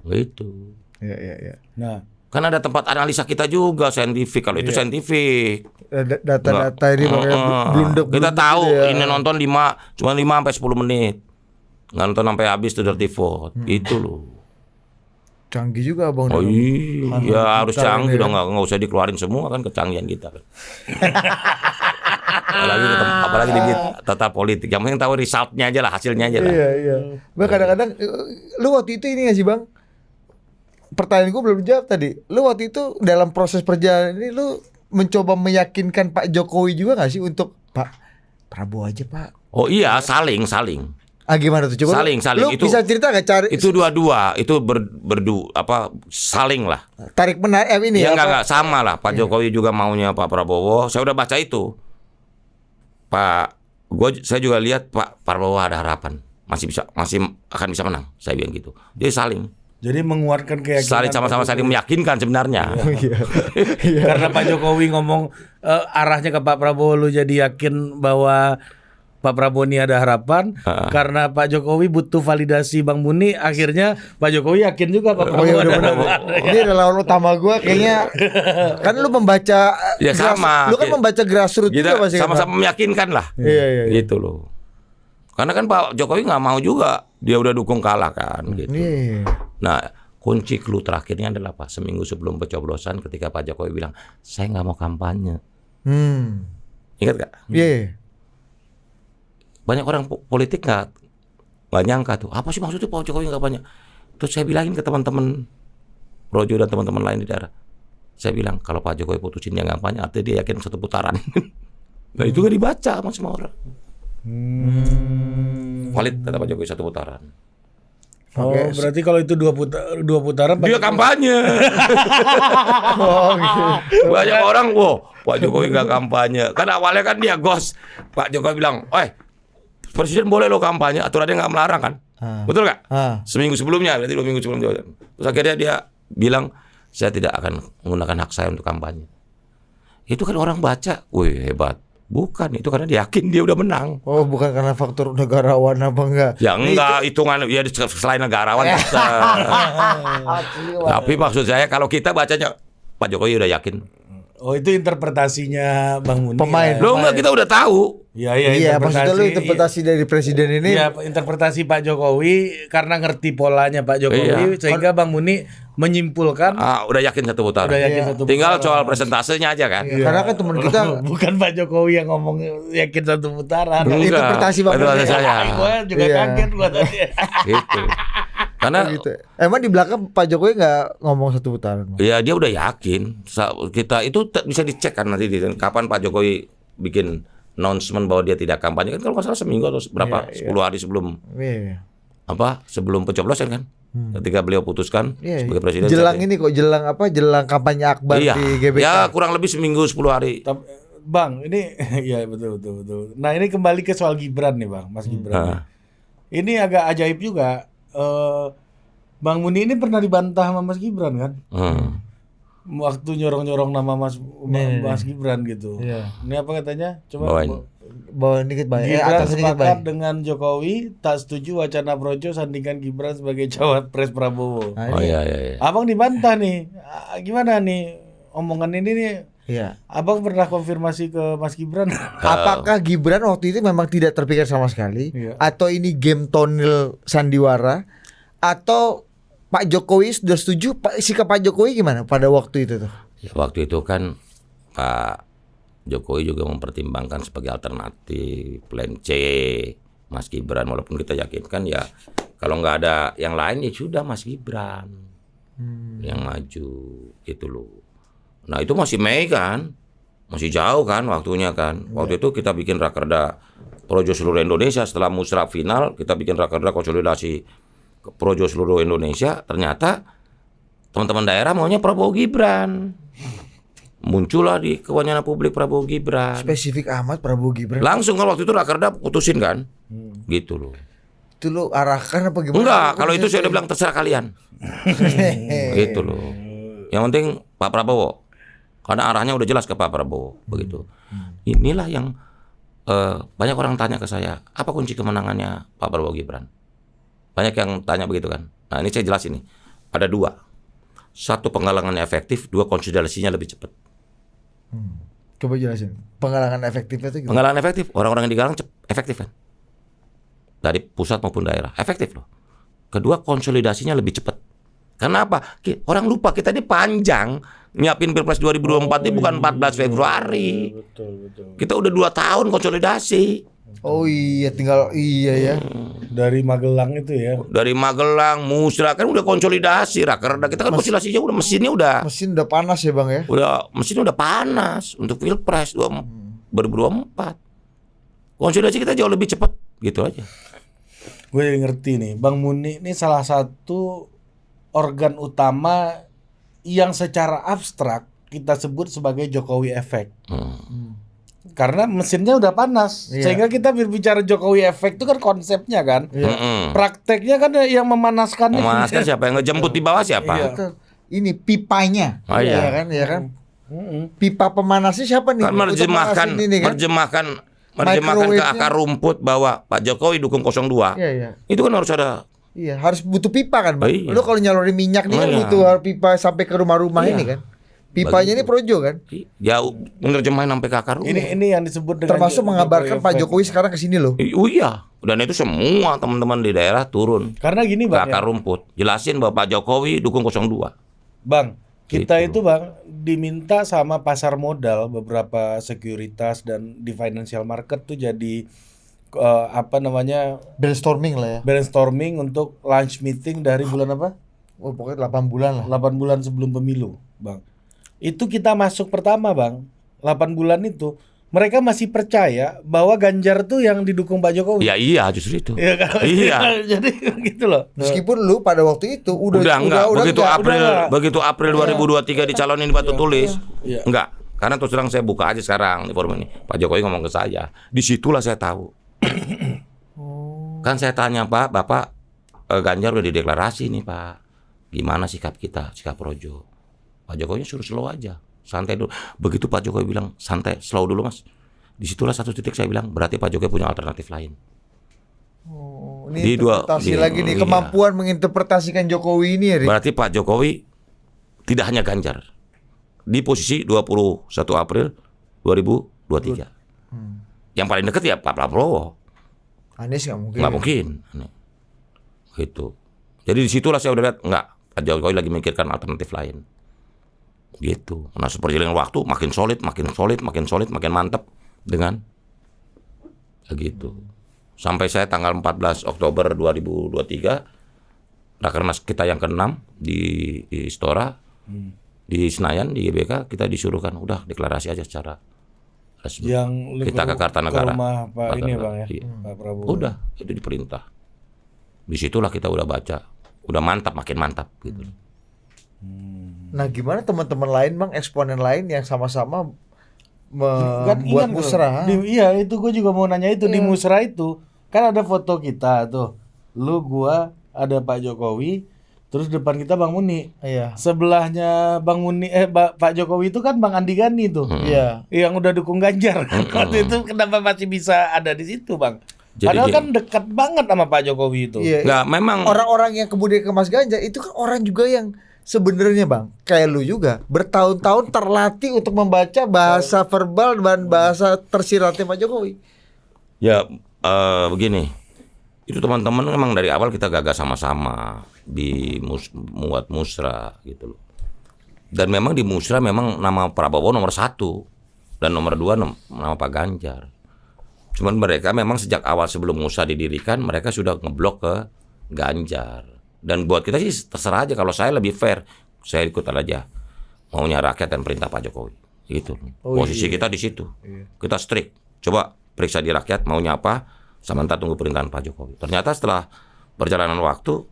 Gitu. Iya. Nah, Kan ada tempat analisa kita juga saintifik. Kalau itu saintifik. Data-data ini makanya blundek. Kita tahu ini nonton cuma 5 sampai 10 menit. Nggak nonton sampai habis tuh Dirty Vote. Itu loh. Canggih juga Abang. Oh iya, harus canggih ini dong, nggak usah dikeluarin semua kan kecanggihan kita kan. apalagi di tata politik, yang penting tahu resultnya aja lah, hasilnya aja lah. Iya. Bang, kadang-kadang lu waktu itu ini nggak sih Bang? Pertanyaan gue belum dijawab tadi. Lu waktu itu dalam proses perjalanan ini lu mencoba meyakinkan Pak Jokowi juga nggak sih untuk Pak Prabowo aja Pak? Oh iya, saling. Gimana tuh? Coba Saling. Lu Itu bisa cerita nggak cari? Itu dua-dua, itu saling lah. Tarik menarik ini Ya ya? enggak sama lah. Pak Jokowi juga maunya Pak Prabowo. Saya udah baca itu. Saya juga lihat Pak Prabowo ada harapan. Masih akan bisa menang. Saya bilang gitu. Jadi saling. jadi menguatkan keyakinan. Saling sama-sama saling meyakinkan sebenarnya. Karena Pak Jokowi ngomong arahnya ke Pak Prabowo, lu jadi yakin bahwa Pak Prabowo ini ada harapan. Karena Pak Jokowi butuh validasi Bang Muni, akhirnya Pak Jokowi yakin juga Pak Prabowo ada harapan. Ini adalah lawan utama gue kayaknya. Kan lu membaca Ya sama. Lu kan membaca grassroots Kita juga pasti. sama-sama meyakinkan lah. Iya. Gitu loh. Karena kan Pak Jokowi nggak mau juga, dia udah dukung kalah kan gitu. Iya. Nah, kunci clue terakhirnya adalah Pak, seminggu sebelum pencoblosan ketika Pak Jokowi bilang, saya nggak mau kampanye. Ingat gak? Iya. Banyak orang politik nggak nyangka tuh, apa sih maksudnya Pak Jokowi nggak kampanye? Terus saya bilangin ke teman-teman Projo dan teman-teman lain di daerah, saya bilang kalau Pak Jokowi putusin dia kampanye, artinya dia yakin 1 putaran. Nah itu nggak dibaca sama semua orang. Valid kata Pak Jokowi 1 putaran. Oh, berarti kalau itu dua putaran Dia kampanye. Gitu. Banyak orang, Pak Jokowi nggak kampanye. Kan awalnya kan dia ghost. Pak Jokowi bilang, presiden boleh lo kampanye, aturannya nggak melarang kan? Betul nggak? Seminggu sebelumnya, berarti 2 minggu sebelumnya. Terus akhirnya dia bilang, saya tidak akan menggunakan hak saya untuk kampanye. Itu kan orang baca, wih hebat. Bukan, itu karena dia yakin dia udah menang. Oh, bukan karena faktor negarawan apa enggak? Ya enggak, hitungan ya selain negarawan. Tapi maksud saya kalau kita bacanya Pak Jokowi udah yakin. Oh, itu interpretasinya Bang Muni. Pemain. Lo enggak, kita udah tahu. Iya, maksudnya lu interpretasi dari presiden ini. Iya, interpretasi Pak Jokowi karena ngerti polanya Pak Jokowi sehingga Bang Muni menyimpulkan Udah yakin 1 putaran. udah yakin 1 Tinggal putaran. soal presentasenya aja kan. Karena kan teman kita bukan Pak Jokowi yang ngomong yakin 1 putaran. Enggak, interpretasi Bang interpretasi Muni. saya. Gue juga Iya. kaget gua tadi. Gitu. Karena gitu. Emang di belakang Pak Jokowi nggak ngomong 1 putaran? Bang? ya dia udah yakin. Kita itu bisa dicek kan nanti kapan Pak Jokowi bikin announcement bahwa dia tidak kampanye kan, kalau nggak salah seminggu atau berapa 10 hari sebelum Iya. sebelum pencoblosan kan. Ketika beliau putuskan Iya. sebagai presiden. Jelang saat ini kok jelang kampanye Akbar Iya. di GBK. Ya kurang lebih seminggu 10 hari. Bang, ini ya betul. Nah, ini kembali ke soal Gibran nih, Bang, Mas Gibran. Ini agak ajaib juga. Bang Muni ini pernah dibantah sama Mas Gibran kan? Waktu nyorong-nyorong nama Mas Gibran gitu. Iya. Ini apa katanya? Coba Bawain. Bawa dikit Bang. Gibran Atas dikit sepakat Bang. dengan Jokowi, tak setuju wacana Projo sandingkan Gibran sebagai cawapres Prabowo. Nah, Oh ini- iya. Abang dibantah nih. Gimana nih omongan ini nih? Iya. Abang pernah konfirmasi ke Mas Gibran? Apakah Gibran waktu itu memang tidak terpikir sama sekali, Iya. atau ini game tonil sandiwara, atau Pak Jokowi sudah setuju? Sikap Pak Jokowi gimana pada waktu itu tuh? Ya, waktu itu kan Pak Jokowi juga mempertimbangkan sebagai alternatif plan C Mas Gibran, walaupun kita yakinkan ya kalau nggak ada yang lain ya sudah Mas Gibran yang maju gitu loh. Nah itu masih Mei kan, masih jauh kan waktunya kan. Waktu itu kita bikin rakerda Projo seluruh Indonesia, setelah musrah final kita bikin rakerda konsolidasi Projo seluruh Indonesia. Ternyata teman-teman daerah maunya Prabowo Gibran. Muncullah di kewenangan publik Prabowo Gibran. Spesifik amat Prabowo Gibran. Langsung kan waktu itu rakerda putusin kan, gitu loh. Itu lu arahkan apa gimana? Enggak, kalau itu saya udah bilang terserah kalian. Gitu loh. Yang penting Pak Prabowo. Karena arahnya udah jelas ke Pak Prabowo, begitu. Inilah yang banyak orang tanya ke saya, apa kunci kemenangannya Pak Prabowo Gibran? Banyak yang tanya begitu kan. Nah, ini saya jelas ini. Ada 2. 1 penggalangannya efektif, 2 konsolidasinya lebih cepat. Coba jelasin. Penggalangan efektifnya itu gimana? Penggalangan efektif, orang-orang yang digalang efektif kan? Dari pusat maupun daerah, efektif loh. Kedua, konsolidasinya lebih cepat. Kenapa? Orang lupa kita ini panjang. Nyiapin Pilpres 2024 ini bukan 14 Februari. Betul. Kita udah 2 tahun konsolidasi. Oh iya, tinggal iya ya. Dari Magelang itu ya. Dari Magelang, Musra kan udah konsolidasi. Rakerda kita kan konsolidasinya udah mesinnya udah. Mesin udah panas ya Bang ya. Mesinnya udah panas untuk Pilpres 2024. Konsolidasi kita jauh lebih cepat, gitu aja. Gue jadi ngerti nih, Bang Muni ini salah satu organ utama yang secara abstrak kita sebut sebagai Jokowi efek. Karena mesinnya udah panas, sehingga kita berbicara Jokowi efek itu kan konsepnya kan. Prakteknya kan yang memanaskan. Memanaskan siapa? Yang ngejemput di bawah siapa? Betul. Ini pipanya. Oh, iya. Ya kan? Pipa pemanasnya siapa nih? Kan menerjemahkan ke akar rumput bahwa Pak Jokowi dukung 02. Iya. Itu kan harus ada. Iya, harus butuh pipa kan, Bang. Iya. Lu kalau nyalurin minyak nih kan butuh pipa sampai ke rumah-rumah ini kan. Pipanya ini projo kan. Jauh menerjemahin sampai ke akar rumput. Ini yang disebut dengan termasuk mengabarkan Pak Jokowi sekarang ke sini loh. Iya. Dan itu semua teman-teman di daerah turun Karena gini ke Bang akar rumput. Jelasin bahwa Pak Jokowi dukung 02. Bang, kita Gitu. itu Bang diminta sama pasar modal, beberapa sekuritas dan di financial market tuh jadi Brainstorming lah ya. brainstorming untuk launch meeting dari bulan apa? Oh, pokoknya 8 bulan lah. 8 bulan sebelum pemilu, Bang. Itu kita masuk pertama, Bang. 8 bulan itu mereka masih percaya bahwa Ganjar tuh yang didukung Pak Jokowi. Ya iya justru itu. Iya kan? Iya. Jadi gitu loh. Meskipun lu pada waktu itu udah Enggak. enggak. Begitu April 2023 dicalonin batu tulis. Iya. Enggak. Karena terus terang saya buka aja sekarang di forum ini. Pak Jokowi ngomong ke saya. Disitulah saya tahu. Kan saya tanya Pak, Bapak Ganjar udah dideklarasi nih Pak. Gimana sikap kita, sikap Projo? Pak Jokowi suruh slow aja, santai dulu. Begitu Pak Jokowi bilang santai, slow dulu Mas. Disitulah satu titik saya bilang berarti Pak Jokowi punya alternatif lain. Ini interpretasi lagi nih, kemampuan menginterpretasikan Jokowi ini ya, Rik. Berarti Pak Jokowi tidak hanya Ganjar. Di posisi 21 April 2023. Yang paling dekat ya Pak Prabowo. Anies nggak mungkin. Nggak mungkin. Gitu. Jadi disitulah saya udah lihat nggak, Pak Jokowi lagi mikirkan alternatif lain. Gitu. Nah seperjalanan waktu makin solid, makin mantap dengan gitu. Sampai saya tanggal 14 Oktober 2023 Rakernas kita yang ke-6 di Istora, di Senayan, di GBK, kita disuruhkan udah deklarasi aja secara resmi. Yang kita ke Kartanegara. Ke rumah Pak ini Bang ya, iya. Pak Prabowo. Udah, itu diperintah. Disitulah kita udah baca, udah mantap, makin mantap gitu. Nah, gimana teman-teman lain Bang, eksponen lain yang sama-sama Kan membuat ingat musrah? iya, itu gue juga mau nanya itu. Di musrah itu kan ada foto kita tuh, lu, gua, ada Pak Jokowi, terus depan kita Bang Muni. Iya. Sebelahnya Bang Muni, Pak Jokowi itu kan Bang Andi Gani tuh. Iya. Yang udah dukung Ganjar. Waktu itu kenapa masih bisa ada di situ Bang? Jadi Padahal gini. kan dekat banget sama Pak Jokowi itu. Iya. Nggak, memang Orang-orang yang kemudian ke Mas Ganjar itu kan orang juga yang sebenarnya Bang, kayak lu juga bertahun-tahun terlatih untuk membaca bahasa verbal dan bahasa tersiratnya Pak Jokowi. ya begini. Itu teman-teman memang dari awal kita gagas sama-sama di muat musra gitu loh. Dan memang di musra memang nama Prabowo nomor 1 dan nomor 2 nama Pak Ganjar. Cuman mereka memang sejak awal sebelum musra didirikan mereka sudah ngeblok ke Ganjar. Dan buat kita sih terserah aja, kalau saya lebih fair, saya ikut aja maunya rakyat dan perintah Pak Jokowi. Gitu. Posisi kita di situ. Kita strict. Coba periksa di rakyat maunya apa, sama ntar tunggu perintahan Pak Jokowi. Ternyata setelah perjalanan waktu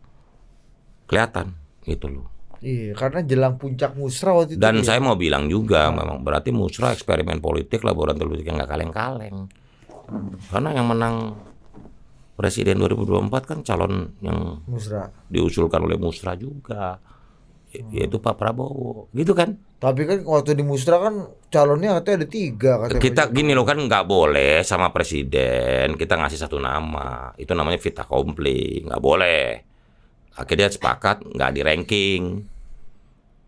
kelihatan gitu loh. Iya, karena jelang puncak musrah waktu itu. Dan saya mau bilang juga memang berarti musrah eksperimen politik, laboratorium politik yang nggak kaleng-kaleng. Karena yang menang presiden 2024 kan calon yang Musra. diusulkan oleh Musra juga, yaitu Pak Prabowo, gitu kan? Tapi kan waktu di Musra kan calonnya katanya ada 3 katanya. Kita gini loh, kan nggak boleh sama presiden kita ngasih satu nama, itu namanya vita kompli, nggak boleh. Akhirnya sepakat nggak di ranking.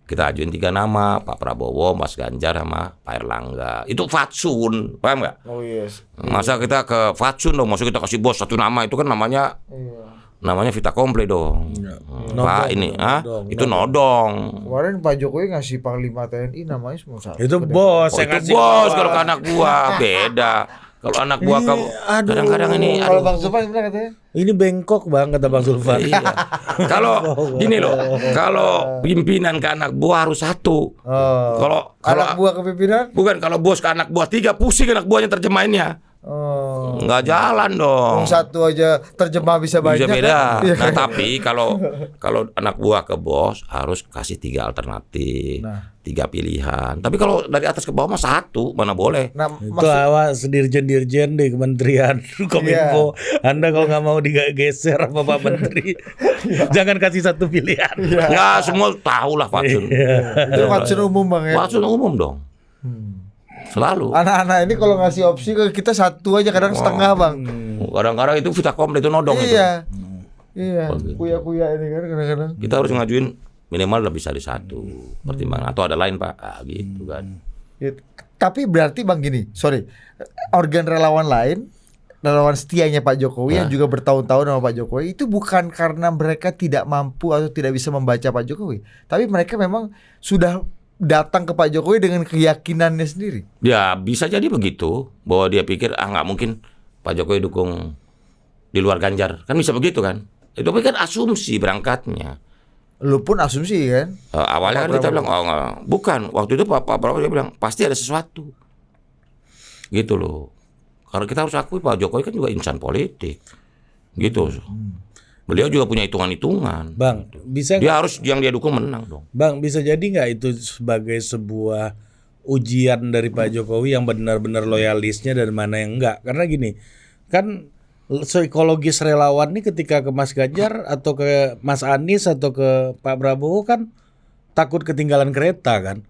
Kita ajuin 3 nama, Pak Prabowo, Mas Ganjar, sama Pak Erlangga. Itu fatsun, paham nggak? Oh yes. Masa kita ke fatsun dong, maksud kita kasih bos satu nama, itu kan namanya vita kompli dong. Pak ini, itu nodong. Kemarin Pak Jokowi ngasih Panglima TNI namanya semua satu. Itu bos, Oh, saya itu kasih bos, kalau ke anak gua beda. Kalau anak gua kamu kadang-kadang ini, Kalau aduh. Bang Zulfan gimana katanya? Ini bengkok Bang, kata Bang Zulfan. Iya. Kalau gini loh, kalau pimpinan ke anak buah harus satu. Kalau Anak buah kepimpinan? bukan, kalau bos ke anak buah 3, pusing anak buahnya terjemahinnya. Nggak jalan dong. Satu aja terjemah bisa banyak. Bisa beda. Kan? Iya Nah, kan? tapi kalau anak buah ke bos harus kasih 3 alternatif, 3 pilihan. Tapi kalau dari atas ke bawah mah 1, mana boleh. Nah, Itu awas dirjen-dirjen di Kementerian Kominfo. Anda kalau nggak mau digeser apa Pak Menteri, jangan kasih satu pilihan. Ya semua tahu lah fatsun. itu fatsun umum Bang ya. Fatsun umum dong. Selalu. Anak-anak ini kalau ngasih opsi ke kita 1 aja, kadang setengah Bang. Kadang-kadang itu vita kompli, itu nodong itu. Iya. Iya, kuya-kuya ini kan kadang-kadang. Kita harus ngajuin minimal lebih dari 1 pertimbangan, atau ada lain Pak, gitu kan. Ya, tapi berarti Bang gini, sorry, organ relawan lain, relawan setianya Pak Jokowi yang juga bertahun-tahun sama Pak Jokowi, itu bukan karena mereka tidak mampu atau tidak bisa membaca Pak Jokowi, tapi mereka memang sudah datang ke Pak Jokowi dengan keyakinannya sendiri. Ya bisa jadi begitu, bahwa dia pikir nggak mungkin Pak Jokowi dukung di luar Ganjar, kan bisa begitu kan? Itu kan asumsi berangkatnya. Lu pun asumsi kan? Awalnya kan kita bilang nggak. Bukan, waktu itu Pak Prabowo dia bilang pasti ada sesuatu, gitu loh. Karena kita harus akui Pak Jokowi kan juga insan politik, gitu. Beliau juga punya hitungan-hitungan. Bang, bisa Dia harus yang dia dukung menang dong. Bang, bisa jadi nggak itu sebagai sebuah ujian dari Pak Jokowi yang benar-benar loyalisnya dan mana yang enggak? Karena gini, kan psikologis relawan nih ketika ke Mas Ganjar atau ke Mas Anies atau ke Pak Prabowo kan takut ketinggalan kereta kan.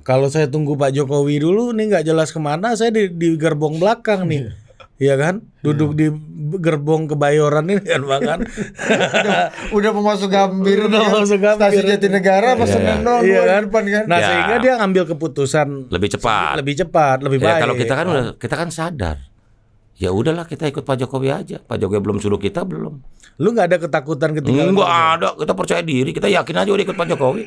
Kalau saya tunggu Pak Jokowi dulu nih nggak jelas kemana, saya di gerbong belakang nih. Iya kan, duduk di gerbong Kebayoran ini kan Bang kan. udah mau masuk Gambir, stasiun Jatinegara pas Senen iya kan? depan kan. Nah Ya. sehingga dia ngambil keputusan Lebih cepat. lebih Ya, baik. kalau kita kan sadar. Ya udahlah kita ikut Pak Jokowi aja. Pak Jokowi belum suruh kita belum. Lu nggak ada ketakutan ketinggalan? Enggak ada, kita percaya diri, kita yakin aja udah ikut Pak Jokowi.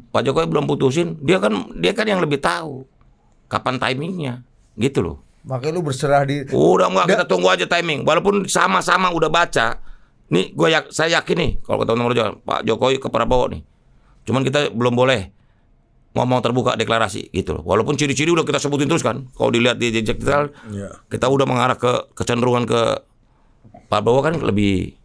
Pak Jokowi belum putusin, dia kan yang lebih tahu kapan timingnya, gitu loh. Makanya lu berserah di. Udah enggak, kita tunggu aja timing. Walaupun sama-sama udah baca. Nih, saya yakin nih kalau ketemu nomor Pak Jokowi ke Prabowo nih. Cuman kita belum boleh ngomong terbuka deklarasi gitu loh. Walaupun ciri-ciri udah kita sebutin terus kan. Kalau dilihat di jejak kita udah mengarah ke kecenderungan ke Pak Prabowo kan lebih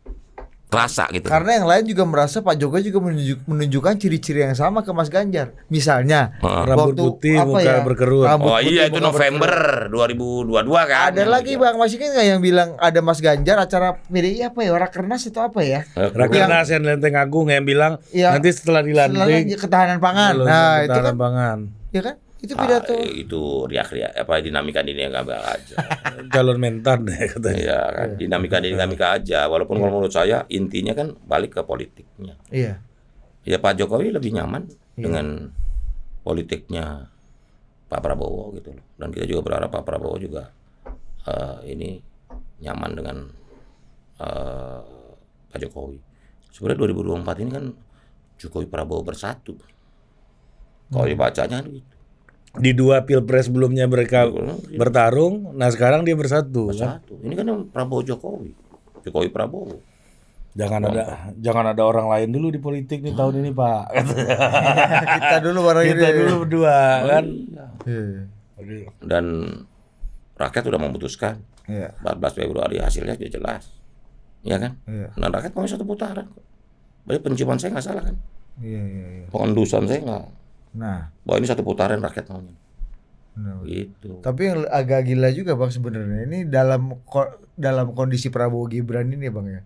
terasa gitu. Karena yang lain juga merasa Pak Jokowi juga menunjukkan ciri-ciri yang sama ke Mas Ganjar. Misalnya Rambut putih, muka berkerut. Oh iya, itu November 2022 kan. Ada lagi Bang, masih kan nggak yang bilang ada Mas Ganjar acara PDI apa ya, Rakernas itu apa ya? Rakernas yang Lenteng Agung yang bilang nanti setelah dilantik ketahanan pangan. Nah itu kan, pangan. ya kan? Itu pidato. Itu riak-riak apa dinamika ini yang gak aja. Calon mentan deh katanya. Iya kan, dinamika aja. Walaupun kalau menurut saya intinya kan balik ke politiknya. Iya. Ya Pak Jokowi lebih nyaman dengan politiknya Pak Prabowo gitu loh. Dan kita juga berharap Pak Prabowo juga ini nyaman dengan Pak Jokowi. Sebenarnya 2024 ini kan Jokowi Prabowo bersatu. Kalau dibacanya gitu. Di 2 pilpres sebelumnya mereka bertarung, nah sekarang dia bersatu. Bersatu. Ini kan Prabowo Jokowi, Jokowi Prabowo. Jangan ada orang lain dulu di politik nih tahun ini Pak. Kita dulu baru ini. Kita dulu berdua kan. Dan rakyat sudah memutuskan. 14 Februari hasilnya sudah jelas, ya kan? Dan rakyat mau 1 putaran. Berarti penciuman saya nggak salah kan? Pengendusan saya nggak. Nah, bahwa ini 1 putaran rakyat maunya. Benar. Gitu. Tapi yang agak gila juga Bang sebenarnya ini dalam kondisi Prabowo Gibran ini Bang ya.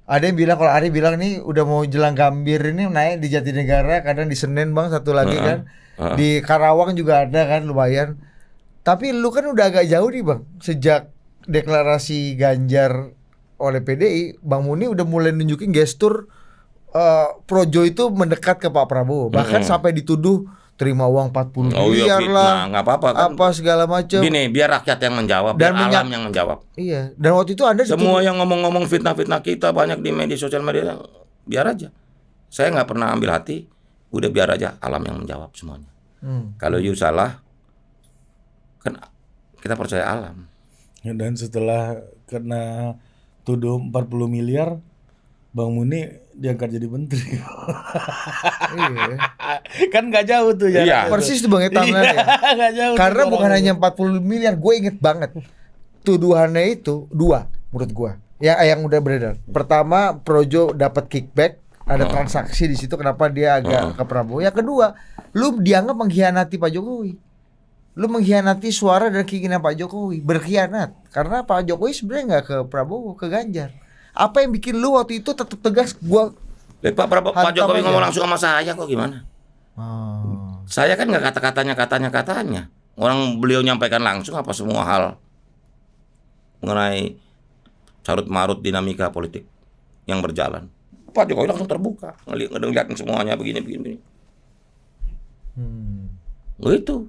Ada yang bilang, kalau Ari bilang nih udah mau jelang Gambir ini naik di Jatinegara, kadang di Senen Bang, satu lagi kan. Di Karawang juga ada kan lumayan. Tapi lu kan udah agak jauh nih Bang. Sejak deklarasi Ganjar oleh PDI, Bang Muni udah mulai nunjukin gestur projo itu mendekat ke Pak Prabowo. Bahkan sampai dituduh terima uang 40 miliar lah. Nggak apa-apa kan. Apa segala macam. Gini, biar rakyat yang menjawab, Dan biar alam yang menjawab. Iya. Dan waktu itu Anda Semua yang ngomong-ngomong fitnah-fitnah kita banyak di media sosial media, biar aja. Saya nggak pernah ambil hati, udah biar aja alam yang menjawab semuanya. Kalau you salah, kan kita percaya alam. Dan setelah kena tuduh 40 miliar, Bang Muni diangkat jadi menteri. Iya. Kan nggak jauh tuh ya. Iya. Persis tuh Bang ya timeline ya. Nggak jauh. Karena tuh bukan orangnya. hanya 40 miliar, gue inget banget. Tuduhannya itu dua menurut gue. Ya yang udah beredar. Pertama, Projo dapat kickback, ada transaksi di situ kenapa dia agak ke Prabowo. Yang kedua, lu dianggap mengkhianati Pak Jokowi. Lu mengkhianati suara dan keinginan Pak Jokowi, berkhianat. Karena Pak Jokowi sebenarnya nggak ke Prabowo, ke Ganjar. Apa yang bikin lu waktu itu tetap tegas gua Pak Jokowi ngomong langsung sama saya kok gimana? Saya kan nggak katanya. Orang beliau nyampaikan langsung apa semua hal mengenai carut marut dinamika politik yang berjalan. Pak Jokowi langsung terbuka, ngeliatin semuanya begini. Begitu.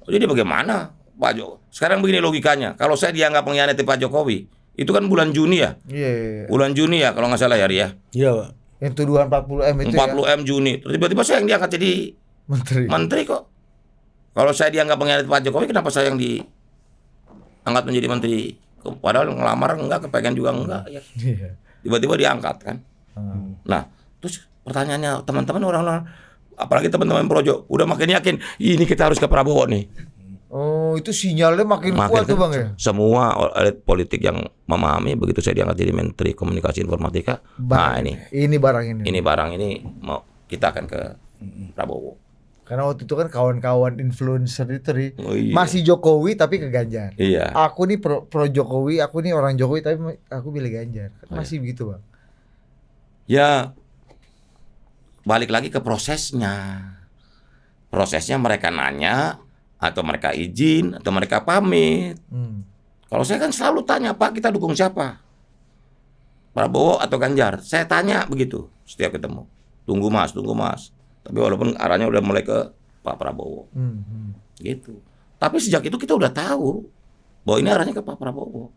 Jadi bagaimana Pak Jokowi? Sekarang begini logikanya, kalau saya dianggap mengkhianati Pak Jokowi, itu kan bulan Juni ya? Iya. Bulan Juni ya kalau nggak salah ya Ri ya? Iya Pak. Yang tuduhan 40M itu 40M Juni. Tiba-tiba saya yang diangkat jadi menteri kok. Kalau saya dianggap mengkhianati Pak Jokowi, kenapa saya yang diangkat menjadi menteri? Padahal ngelamar enggak, kepengen juga enggak ya. Tiba-tiba diangkat kan. Nah, terus pertanyaannya teman-teman orang-orang, apalagi teman-teman Projo, udah makin yakin ini kita harus ke Prabowo nih. Oh, itu sinyalnya makin kuat tuh Bang ya. Semua elit politik yang memahami begitu saya diangkat jadi Menteri Komunikasi Informatika. Nah, ini barang ini mau kita akan ke Prabowo. Karena waktu itu kan kawan-kawan influencer itu iya. masih Jokowi tapi ke Ganjar. Iya. Aku nih pro Jokowi, aku nih orang Jokowi tapi aku pilih Ganjar. Kan masih begitu Bang. Ya balik lagi ke prosesnya. Prosesnya mereka nanya atau mereka izin atau mereka pamit. Kalau saya kan selalu tanya, Pak kita dukung siapa? Prabowo atau Ganjar? Saya tanya begitu setiap ketemu. Tunggu mas. Tapi walaupun arahnya udah mulai ke Pak Prabowo. Gitu. Tapi sejak itu kita udah tahu bahwa ini arahnya ke Pak Prabowo.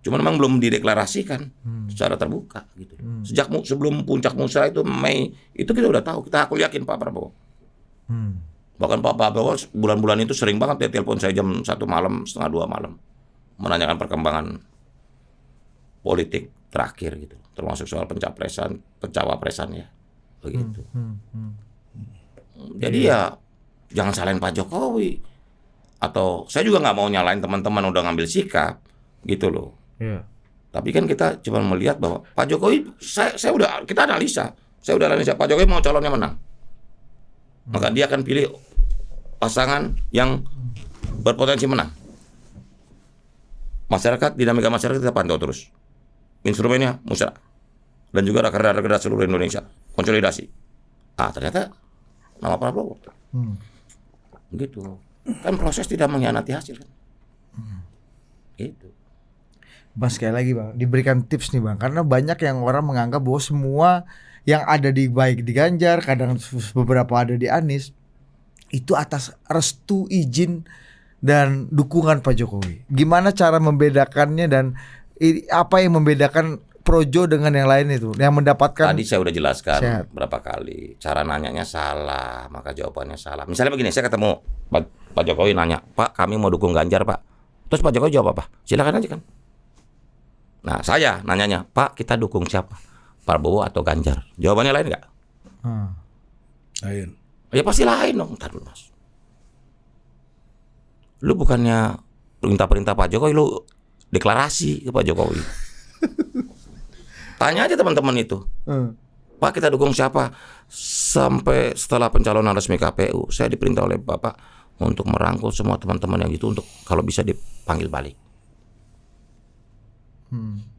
Cuma memang belum dideklarasikan secara terbuka gitu. Sejak sebelum puncak musra itu Mei itu kita udah tahu, aku yakin Pak Prabowo. Bahkan Pak Prabowo bulan-bulan itu sering banget dia telepon saya jam 1 malam, setengah 2 malam menanyakan perkembangan politik terakhir gitu, termasuk soal pencawapresan ya begitu. Jadi ya jangan salahin Pak Jokowi, atau saya juga nggak mau nyalain teman-teman udah ngambil sikap gitu loh. Tapi kan kita cuma melihat bahwa Pak Jokowi, kita analisa Pak Jokowi mau calonnya menang, maka dia akan pilih pasangan yang berpotensi menang. Dinamika masyarakat kita pantau terus. Instrumennya musra dan juga rakerda seluruh Indonesia konsolidasi. Ternyata nama Prabowo. Gitu. Kan proses tidak mengkhianati hasil kan. Gitu. Bang sekali lagi Bang, diberikan tips nih Bang, karena banyak yang orang menganggap bahwa semua yang ada baik di Ganjar, kadang beberapa ada di Anies, itu atas restu, izin dan dukungan Pak Jokowi. Gimana cara membedakannya dan apa yang membedakan Projo dengan yang lain itu, yang mendapatkan? Tadi saya udah jelaskan berapa kali. Cara nanyanya salah, maka jawabannya salah. Misalnya begini, saya ketemu Pak Jokowi nanya, Pak kami mau dukung Ganjar Pak. Terus Pak Jokowi jawab apa? Silakan aja kan. Nah saya nanyanya, Pak kita dukung siapa? Prabowo atau Ganjar? Jawabannya lain nggak? Lain. Ya pasti lain dong. Ntar dulu mas. Lu bukannya perintah Pak Jokowi, lu deklarasi ke Pak Jokowi. Tanya aja teman-teman itu. Pak kita dukung siapa? Sampai setelah pencalonan resmi KPU, saya diperintah oleh Bapak untuk merangkul semua teman-teman yang itu untuk kalau bisa dipanggil balik.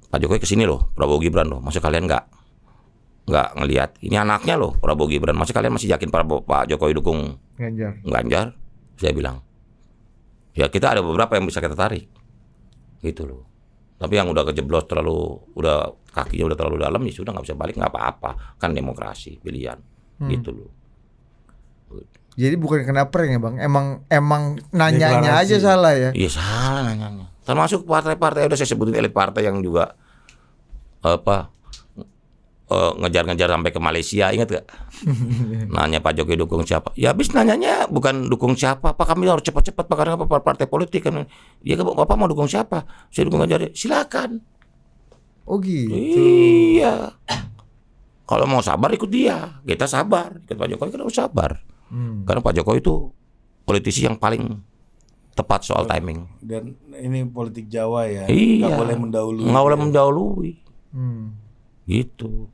Pak Jokowi kesini loh, Prabowo Gibran loh, masa kalian nggak ngelihat ini anaknya loh Prabowo Gibran, masa kalian masih yakin Pak Jokowi dukung Ganjar? Saya bilang, ya kita ada beberapa yang bisa kita tarik, gitu loh. Tapi yang udah kejeblos udah kakinya udah terlalu dalam, ya sudah nggak bisa balik, nggak apa-apa, kan demokrasi pilihan, gitu loh. Jadi bukan kena prank ya Bang, emang nanyanya aja salah ya? Iya salah nanyanya. Termasuk partai-partai udah saya sebutin elit partai yang juga ngejar-ngejar sampai ke Malaysia, ingat gak? Nanya Pak Jokowi dukung siapa? Ya habis nanyanya bukan dukung siapa, Pak kami harus cepat-cepat karena partai politik kan. Ya Bapak mau dukung siapa? Saya dukung Ganjar. Silakan. Oh gitu. Iya. Kalau mau sabar ikut dia, kita sabar. Ikut Pak Jokowi kan harus sabar. Karena Pak Jokowi itu politisi yang paling tepat soal timing. Dan ini politik Jawa ya, Iya. nggak boleh mendahului. Nggak boleh mendahului. Gitu.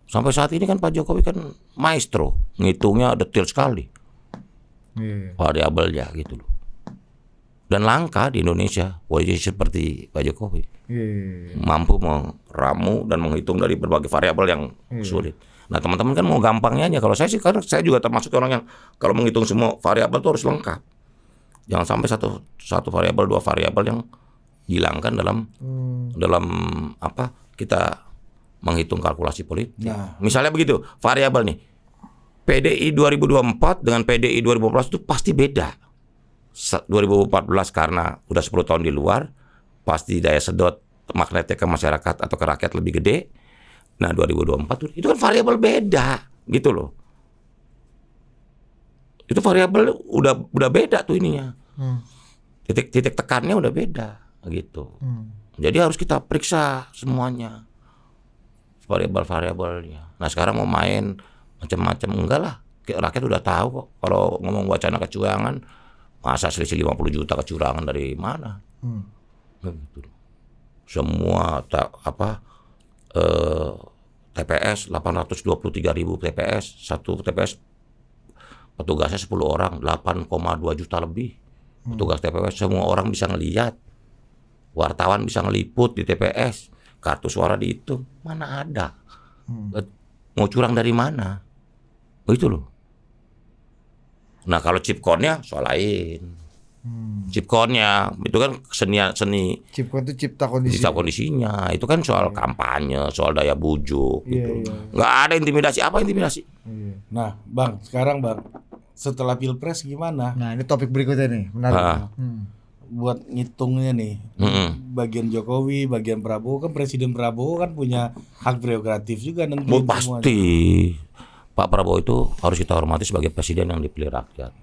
Sampai saat ini kan Pak Jokowi kan maestro, ngitungnya detail sekali. Variabelnya gitu loh. Dan langka di Indonesia politisi seperti Pak Jokowi. Mampu meramu dan menghitung dari berbagai variabel yang sulit. Nah teman-teman kan mau gampangnya aja. Kalau saya sih, karena saya juga termasuk orang yang kalau menghitung semua variabel itu harus lengkap. Jangan sampai satu variabel, dua variabel yang hilangkan dalam apa kita menghitung kalkulasi politik. Nah. Misalnya begitu, variabel nih. PDI 2024 dengan PDI 2014 itu pasti beda. 2014 karena udah 10 tahun di luar, pasti daya sedot magnetnya ke masyarakat atau ke rakyat lebih gede. Nah 2024 itu kan variabel beda gitu loh. Itu variabel udah beda tuh ininya. Titik tekannya udah beda gitu. Jadi harus kita periksa semuanya variabel-variabelnya. Nah sekarang mau main macam-macam enggak lah. Rakyat udah tahu kok kalau ngomong wacana kecurangan, masa selisih 50 juta kecurangan dari mana? Gitu. Semua TPS 823.000 TPS, satu TPS petugasnya 10 orang, 8,2 juta lebih. Petugas TPS semua orang bisa ngelihat. Wartawan bisa ngeliput di TPS. Kartu suara dihitung, mana ada? Mau curang dari mana? Begitu loh. Nah kalau chip code-nya soal lain. Chip code-nya itu kan seni. Chip code itu cipta kondisinya. Itu kan soal kampanye, soal daya bujuk. Gitu. Nggak ada intimidasi. Apa intimidasi? Nah, Bang, sekarang Bang, setelah Pilpres gimana? Nah, ini topik berikutnya nih, menarik. Buat ngitungnya nih, bagian Jokowi, bagian Prabowo, kan Presiden Prabowo kan punya hak prerogatif juga nanti. Pasti. Pak Prabowo itu harus kita hormati sebagai presiden yang dipilih rakyat.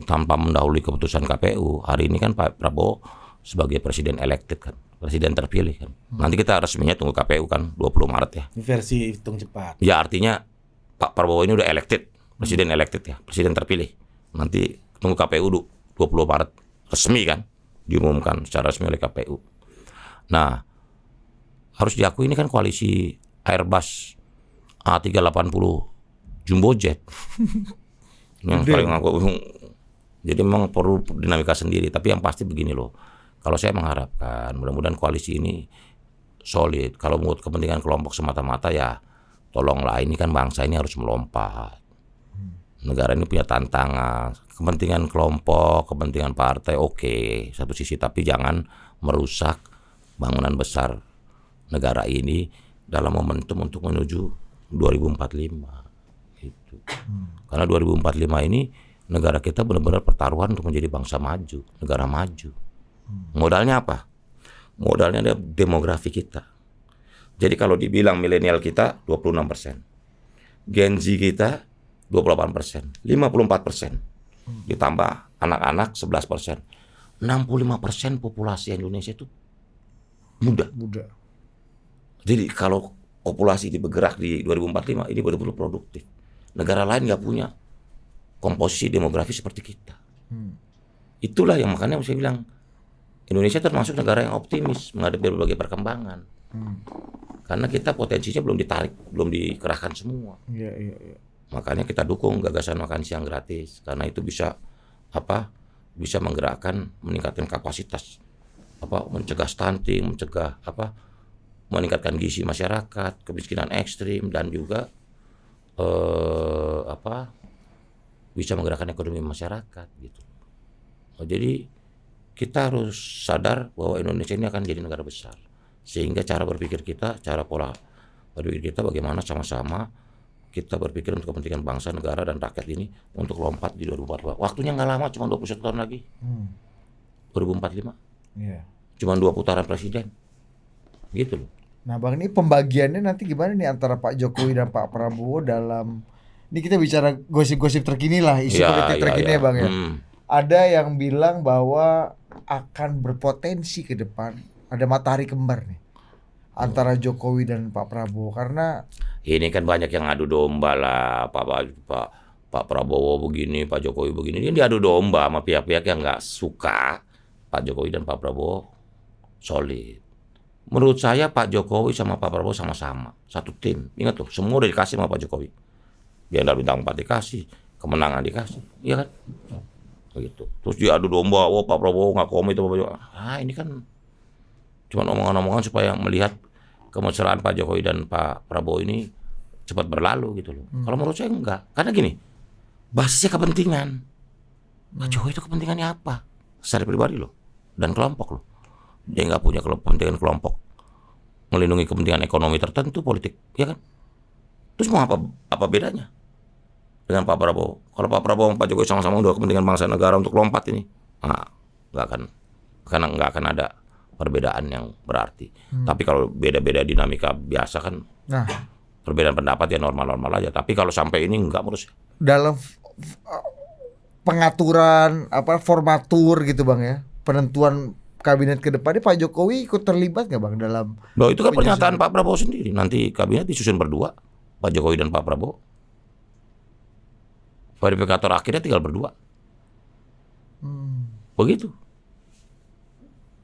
Tanpa mendahului keputusan KPU. Hari ini kan Pak Prabowo sebagai presiden elected kan, presiden terpilih kan. Nanti kita resminya tunggu KPU kan 20 Maret ya. Ini versi hitung cepat. Ya artinya Pak Prabowo ini udah elected, presiden elected ya, presiden terpilih. Nanti tunggu KPU 20 Maret. Resmi kan, diumumkan secara resmi oleh KPU. Nah, harus diakui ini kan koalisi Airbus A380 Jumbo Jet. Yang paling jadi memang perlu dinamika sendiri. Tapi yang pasti begini loh, kalau saya mengharapkan mudah-mudahan koalisi ini solid. Kalau menurut kepentingan kelompok semata-mata ya tolonglah, ini kan bangsa ini harus melompat. Negara ini punya tantangan, kepentingan kelompok, kepentingan partai oke, satu sisi, tapi jangan merusak bangunan besar negara ini dalam momentum untuk menuju 2045 gitu. Karena 2045 ini negara kita benar-benar pertaruhan untuk menjadi bangsa maju, negara maju. Modalnya apa? Modalnya ada demografi kita. Jadi kalau dibilang milenial kita 26%, Gen Z kita 28%, 54%, ditambah anak-anak 11%, 65% populasi Indonesia itu muda. Jadi kalau populasi bergerak di 2045 ini betul-betul produktif. Negara lain nggak punya komposisi demografi seperti kita. Itulah yang makanya saya bilang Indonesia termasuk negara yang optimis menghadapi berbagai perkembangan. Karena kita potensinya belum ditarik, belum dikerahkan semua. Makanya kita dukung gagasan makan siang gratis, karena itu bisa bisa menggerakkan, meningkatkan kapasitas, mencegah stunting, mencegah meningkatkan gizi masyarakat, kemiskinan ekstrim, dan juga bisa menggerakkan ekonomi masyarakat gitu. Jadi kita harus sadar bahwa Indonesia ini akan jadi negara besar, sehingga cara berpikir kita, pola berpikir kita bagaimana sama-sama kita berpikir untuk kepentingan bangsa, negara, dan rakyat ini untuk lompat di 2044. Waktunya nggak lama, cuma 21 tahun lagi. 2045. Iya. Cuma 2 putaran presiden. Gitu loh. Nah Bang, ini pembagiannya nanti gimana nih antara Pak Jokowi dan Pak Prabowo dalam, ini kita bicara gosip-gosip terkini lah, isu politik terkini ya Bang ya. Ada yang bilang bahwa akan berpotensi ke depan ada matahari kembar nih antara Jokowi dan Pak Prabowo, karena ini kan banyak yang adu domba lah, Pak Prabowo begini, Pak Jokowi begini. Ini diadu domba sama pihak-pihak yang nggak suka Pak Jokowi dan Pak Prabowo solid. Menurut saya Pak Jokowi sama Pak Prabowo sama-sama, satu tim. Ingat tuh, semua udah dikasih sama Pak Jokowi. Jenderal Bintang 4 dikasih, kemenangan dikasih, iya kan? Begitu. Terus diadu domba, Pak Prabowo nggak komit sama Pak Jokowi. Ini kan cuma omongan-omongan supaya melihat kemesraan Pak Jokowi dan Pak Prabowo ini cepat berlalu gitu loh. Kalau menurut saya enggak. Karena gini, basisnya kepentingan. Pak Jokowi itu kepentingannya apa? Secara pribadi loh. Dan kelompok loh. Dia nggak punya kepentingan kelompok. Melindungi kepentingan ekonomi tertentu politik. Ya kan? Terus mau apa bedanya dengan Pak Prabowo? Kalau Pak Prabowo dan Pak Jokowi sama-sama udah kepentingan bangsa negara untuk lompat ini, nggak akan ada perbedaan yang berarti. Tapi kalau beda-beda dinamika biasa kan, perbedaan pendapat ya normal-normal aja. Tapi kalau sampai ini enggak menurut saya. Dalam pengaturan formatur gitu Bang ya, penentuan kabinet ke depannya Pak Jokowi ikut terlibat nggak Bang dalam? Itu kan pernyataan Pak Prabowo sendiri. Nanti kabinet disusun berdua, Pak Jokowi dan Pak Prabowo. Verifikator akhirnya tinggal berdua. Begitu.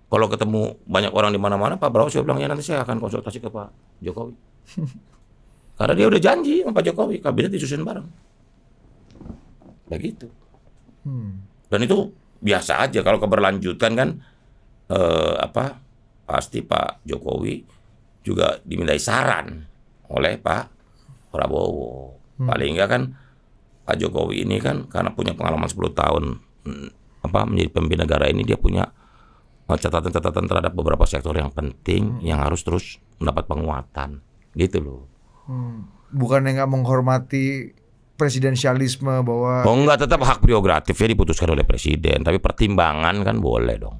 Kalau ketemu banyak orang di mana-mana, Pak Prabowo saya bilang ya nanti saya akan konsultasi ke Pak Jokowi. Karena dia udah janji sama Pak Jokowi, kabinet disusun bareng. Begitu. Dan itu biasa aja kalau keberlanjutan kan pasti Pak Jokowi juga dimintai saran oleh Pak Prabowo. Paling enggak kan Pak Jokowi ini kan karena punya pengalaman 10 tahun menjadi pemimpin negara ini, dia punya catatan-catatan terhadap beberapa sektor yang penting yang harus terus mendapat penguatan gitu loh. Bukannya nggak menghormati presidensialisme bahwa enggak, tetap hak prerogatifnya diputuskan oleh presiden, tapi pertimbangan kan boleh dong.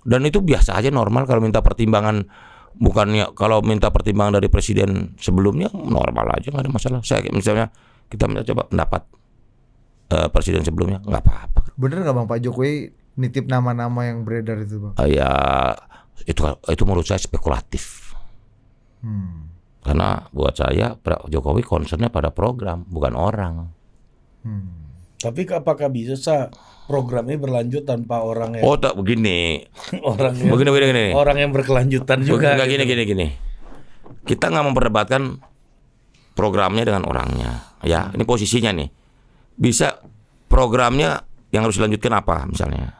Dan itu biasa aja, normal kalau minta pertimbangan. Bukannya kalau minta pertimbangan dari presiden sebelumnya normal aja, nggak ada masalah. Misalnya kita minta coba pendapat presiden sebelumnya, nggak apa-apa. Bener nggak Bang Pak Jokowi nitip nama-nama yang beredar itu Bang? Ya itu menurut saya spekulatif. Karena buat saya Pak Jokowi concernnya pada program, bukan orang. Tapi apakah bisa program ini berlanjut tanpa orang yang tak begini. begini. Orang yang berkelanjutan juga. Enggak gini. Kita nggak memperdebatkan programnya dengan orangnya. Ya, ini posisinya nih. Bisa programnya yang harus dilanjutkan apa misalnya?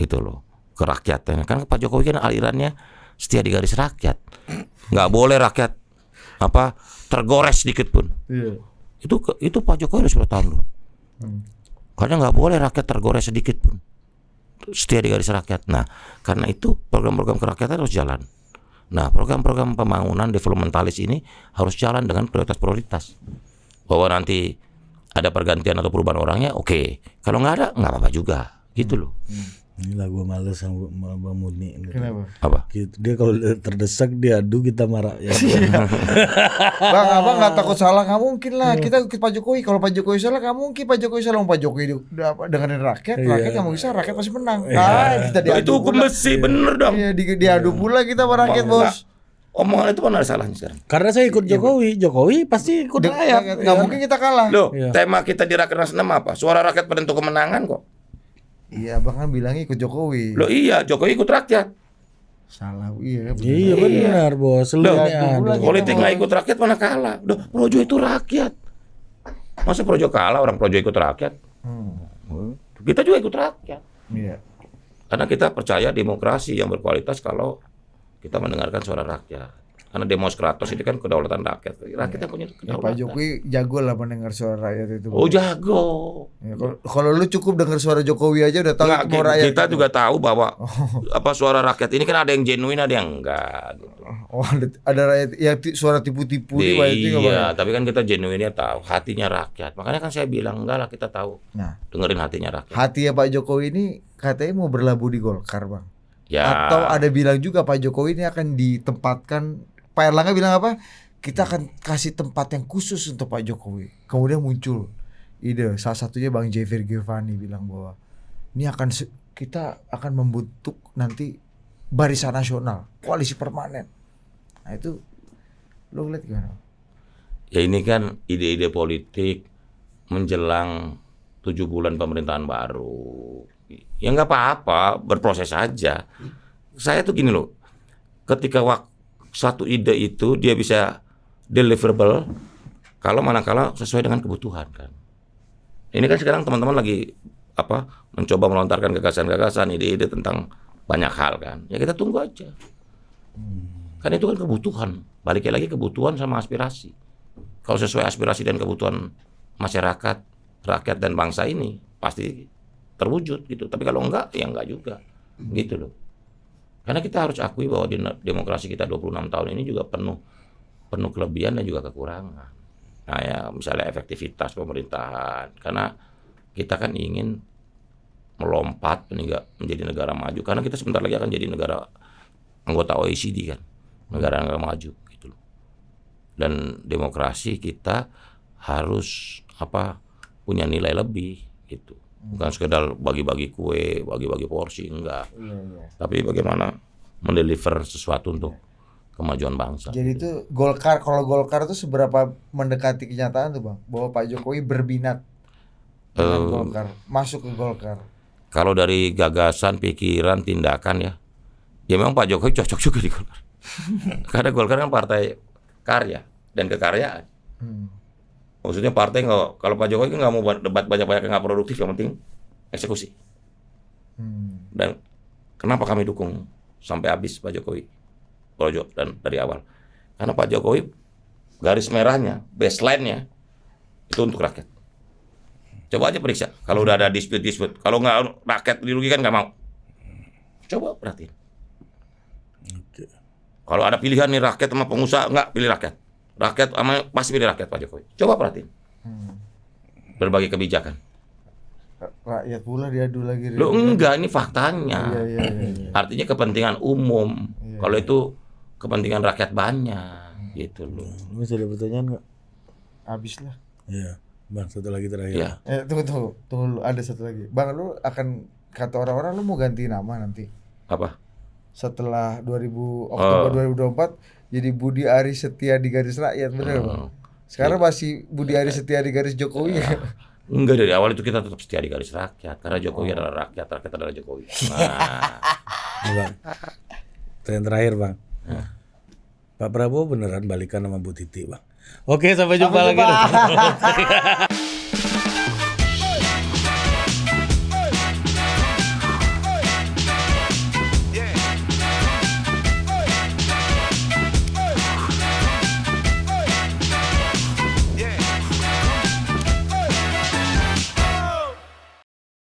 Itu loh, ke rakyatnya. Kan Pak Jokowi kan alirannya setia di garis rakyat. Nggak boleh rakyat tergores sedikit pun. Itu Pak Jokowi udah 10 tahun loh. Karena nggak boleh rakyat tergores sedikit pun. Setia di garis rakyat. Nah, karena itu program-program kerakyatan harus jalan. Nah, program-program pembangunan developmentalis ini harus jalan dengan prioritas-prioritas. Bahwa nanti ada pergantian atau perubahan orangnya, oke. Kalau nggak ada, nggak apa-apa juga. Gitu loh. Inilah gue males sama Bang Muni. Kenapa? Apa? Gitu. Dia kalau terdesak diadu, kita marah. Ya. Bang, abang nggak takut salah, nggak mungkin lah. Kita ikut Pak Jokowi. Kalau Pak Jokowi salah, nggak mungkin Pak Jokowi salah. Pak Jokowi dengerin rakyat nggak mungkin salah. Rakyat pasti menang. Kita diadu. Itu hukum besi, bener dong. Iya, diadu pula kita sama rakyat, Bos. Omongan itu mana ada salahnya sekarang? Karena saya ikut Jokowi pasti ikut rakyat. Nggak mungkin kita kalah. Loh, tema kita di Rakernas 6 apa? Suara rakyat penentu kemenangan kok. Iya, abang kan bilangnya ikut Jokowi. Loh iya, Jokowi ikut rakyat. Salah, iya. Iya benar, Bos. Politik nggak ikut rakyat mana kalah. Loh, Projo itu rakyat. Masa Projo kalah, orang Projo ikut rakyat? Kita juga ikut rakyat. Iya. Karena kita percaya demokrasi yang berkualitas kalau kita mendengarkan suara rakyat. Karena Demoskratos itu kan kedaulatan rakyat. Rakyat yang punya Ya, kedaulatan. Pak Jokowi jago lah mendengar suara rakyat itu. Oh jago. Ya, kalau lu cukup dengar suara Jokowi aja udah tahu Nggak, mau rakyat. kita gitu. juga tahu bahwa apa suara rakyat ini kan ada yang genuine, ada yang enggak. Gitu. Oh, ada rakyat yang suara tipu-tipu di Pak itu nggak, Bang? Iya, tapi kan kita genuine-nya tahu hatinya rakyat. Makanya kan saya bilang enggak lah, kita tahu. Nah, Dengerin hatinya rakyat. hati ya Pak Jokowi ini katanya mau berlabuh di Golkar, Bang. Ya. Atau ada bilang juga Pak Jokowi ini akan ditempatkan, Pak Erlangga bilang apa? Kita akan kasih tempat yang khusus untuk Pak Jokowi. Kemudian muncul ide, salah satunya Bang Jeffrey Giovanni bilang bahwa ini kita akan membentuk nanti barisan nasional, koalisi permanen. Nah itu lo lihat gimana? Ya ini kan ide-ide politik menjelang 7 bulan pemerintahan baru. Ya nggak apa-apa, berproses saja. Saya tuh gini loh, ketika satu ide itu dia bisa deliverable kalau manakala sesuai dengan kebutuhan kan. Ini kan sekarang teman-teman lagi mencoba melontarkan gagasan-gagasan, ide-ide tentang banyak hal kan. Ya kita tunggu aja. Kan itu kan kebutuhan. Balik lagi kebutuhan sama aspirasi. Kalau sesuai aspirasi dan kebutuhan masyarakat, rakyat dan bangsa ini pasti terwujud gitu. Tapi kalau enggak, ya enggak juga. Gitu loh. Karena kita harus akui bahwa demokrasi kita 26 tahun ini juga penuh kelebihan dan juga kekurangan. Nah ya misalnya efektivitas pemerintahan. Karena kita kan ingin melompat menjadi negara maju. Karena kita sebentar lagi akan jadi negara anggota OECD kan. Negara-negara maju gitu loh. Dan demokrasi kita harus punya nilai lebih gitu. Bukan sekedar bagi-bagi kue, bagi-bagi porsi, enggak. Tapi bagaimana mendeliver sesuatu untuk kemajuan bangsa. Jadi itu kalau Golkar itu seberapa mendekati kenyataan tuh Bang, bahwa Pak Jokowi berminat dengan Golkar, masuk ke Golkar. Kalau dari gagasan, pikiran, tindakan ya memang Pak Jokowi cocok juga di Golkar. Karena Golkar kan partai karya dan kekaryaan. Maksudnya partai kalau Pak Jokowi nggak mau debat banyak-banyak nggak produktif, yang penting eksekusi. Dan kenapa kami dukung sampai habis Pak Jokowi dan dari awal? Karena Pak Jokowi garis merahnya, baseline-nya itu untuk rakyat. Coba aja periksa. Kalau udah ada dispute, kalau nggak rakyat dirugikan nggak mau. Coba perhatiin. Kalau ada pilihan nih rakyat sama pengusaha, nggak pilih rakyat. Rakyat pasti pilih rakyat Pak Jokowi. Coba perhatiin. Berbagai kebijakan. Rakyat pula diadu lagi. Lo enggak, ini faktanya. Iya. Artinya kepentingan umum. Kalau itu kepentingan rakyat banyak, gitu loh. Masih ada pertanyaan nggak? Habis lah. Iya, Bang, satu lagi terakhir. Ya. Tunggu, ada satu lagi. Bang, lu akan kata orang-orang lu mau ganti nama nanti. Apa? Setelah Oktober 2024 jadi Budi Ari Setia di garis rakyat, bener Bang? Sekarang masih Budi Ari Setia di garis Jokowi. Enggak, dari awal itu kita tetap setia di garis rakyat. Karena Jokowi adalah rakyat adalah Jokowi. Nah. Bang. Yang terakhir Bang. Pak Prabowo beneran balikan sama Bu Titi Bang. Oke, sampai jumpa lagi.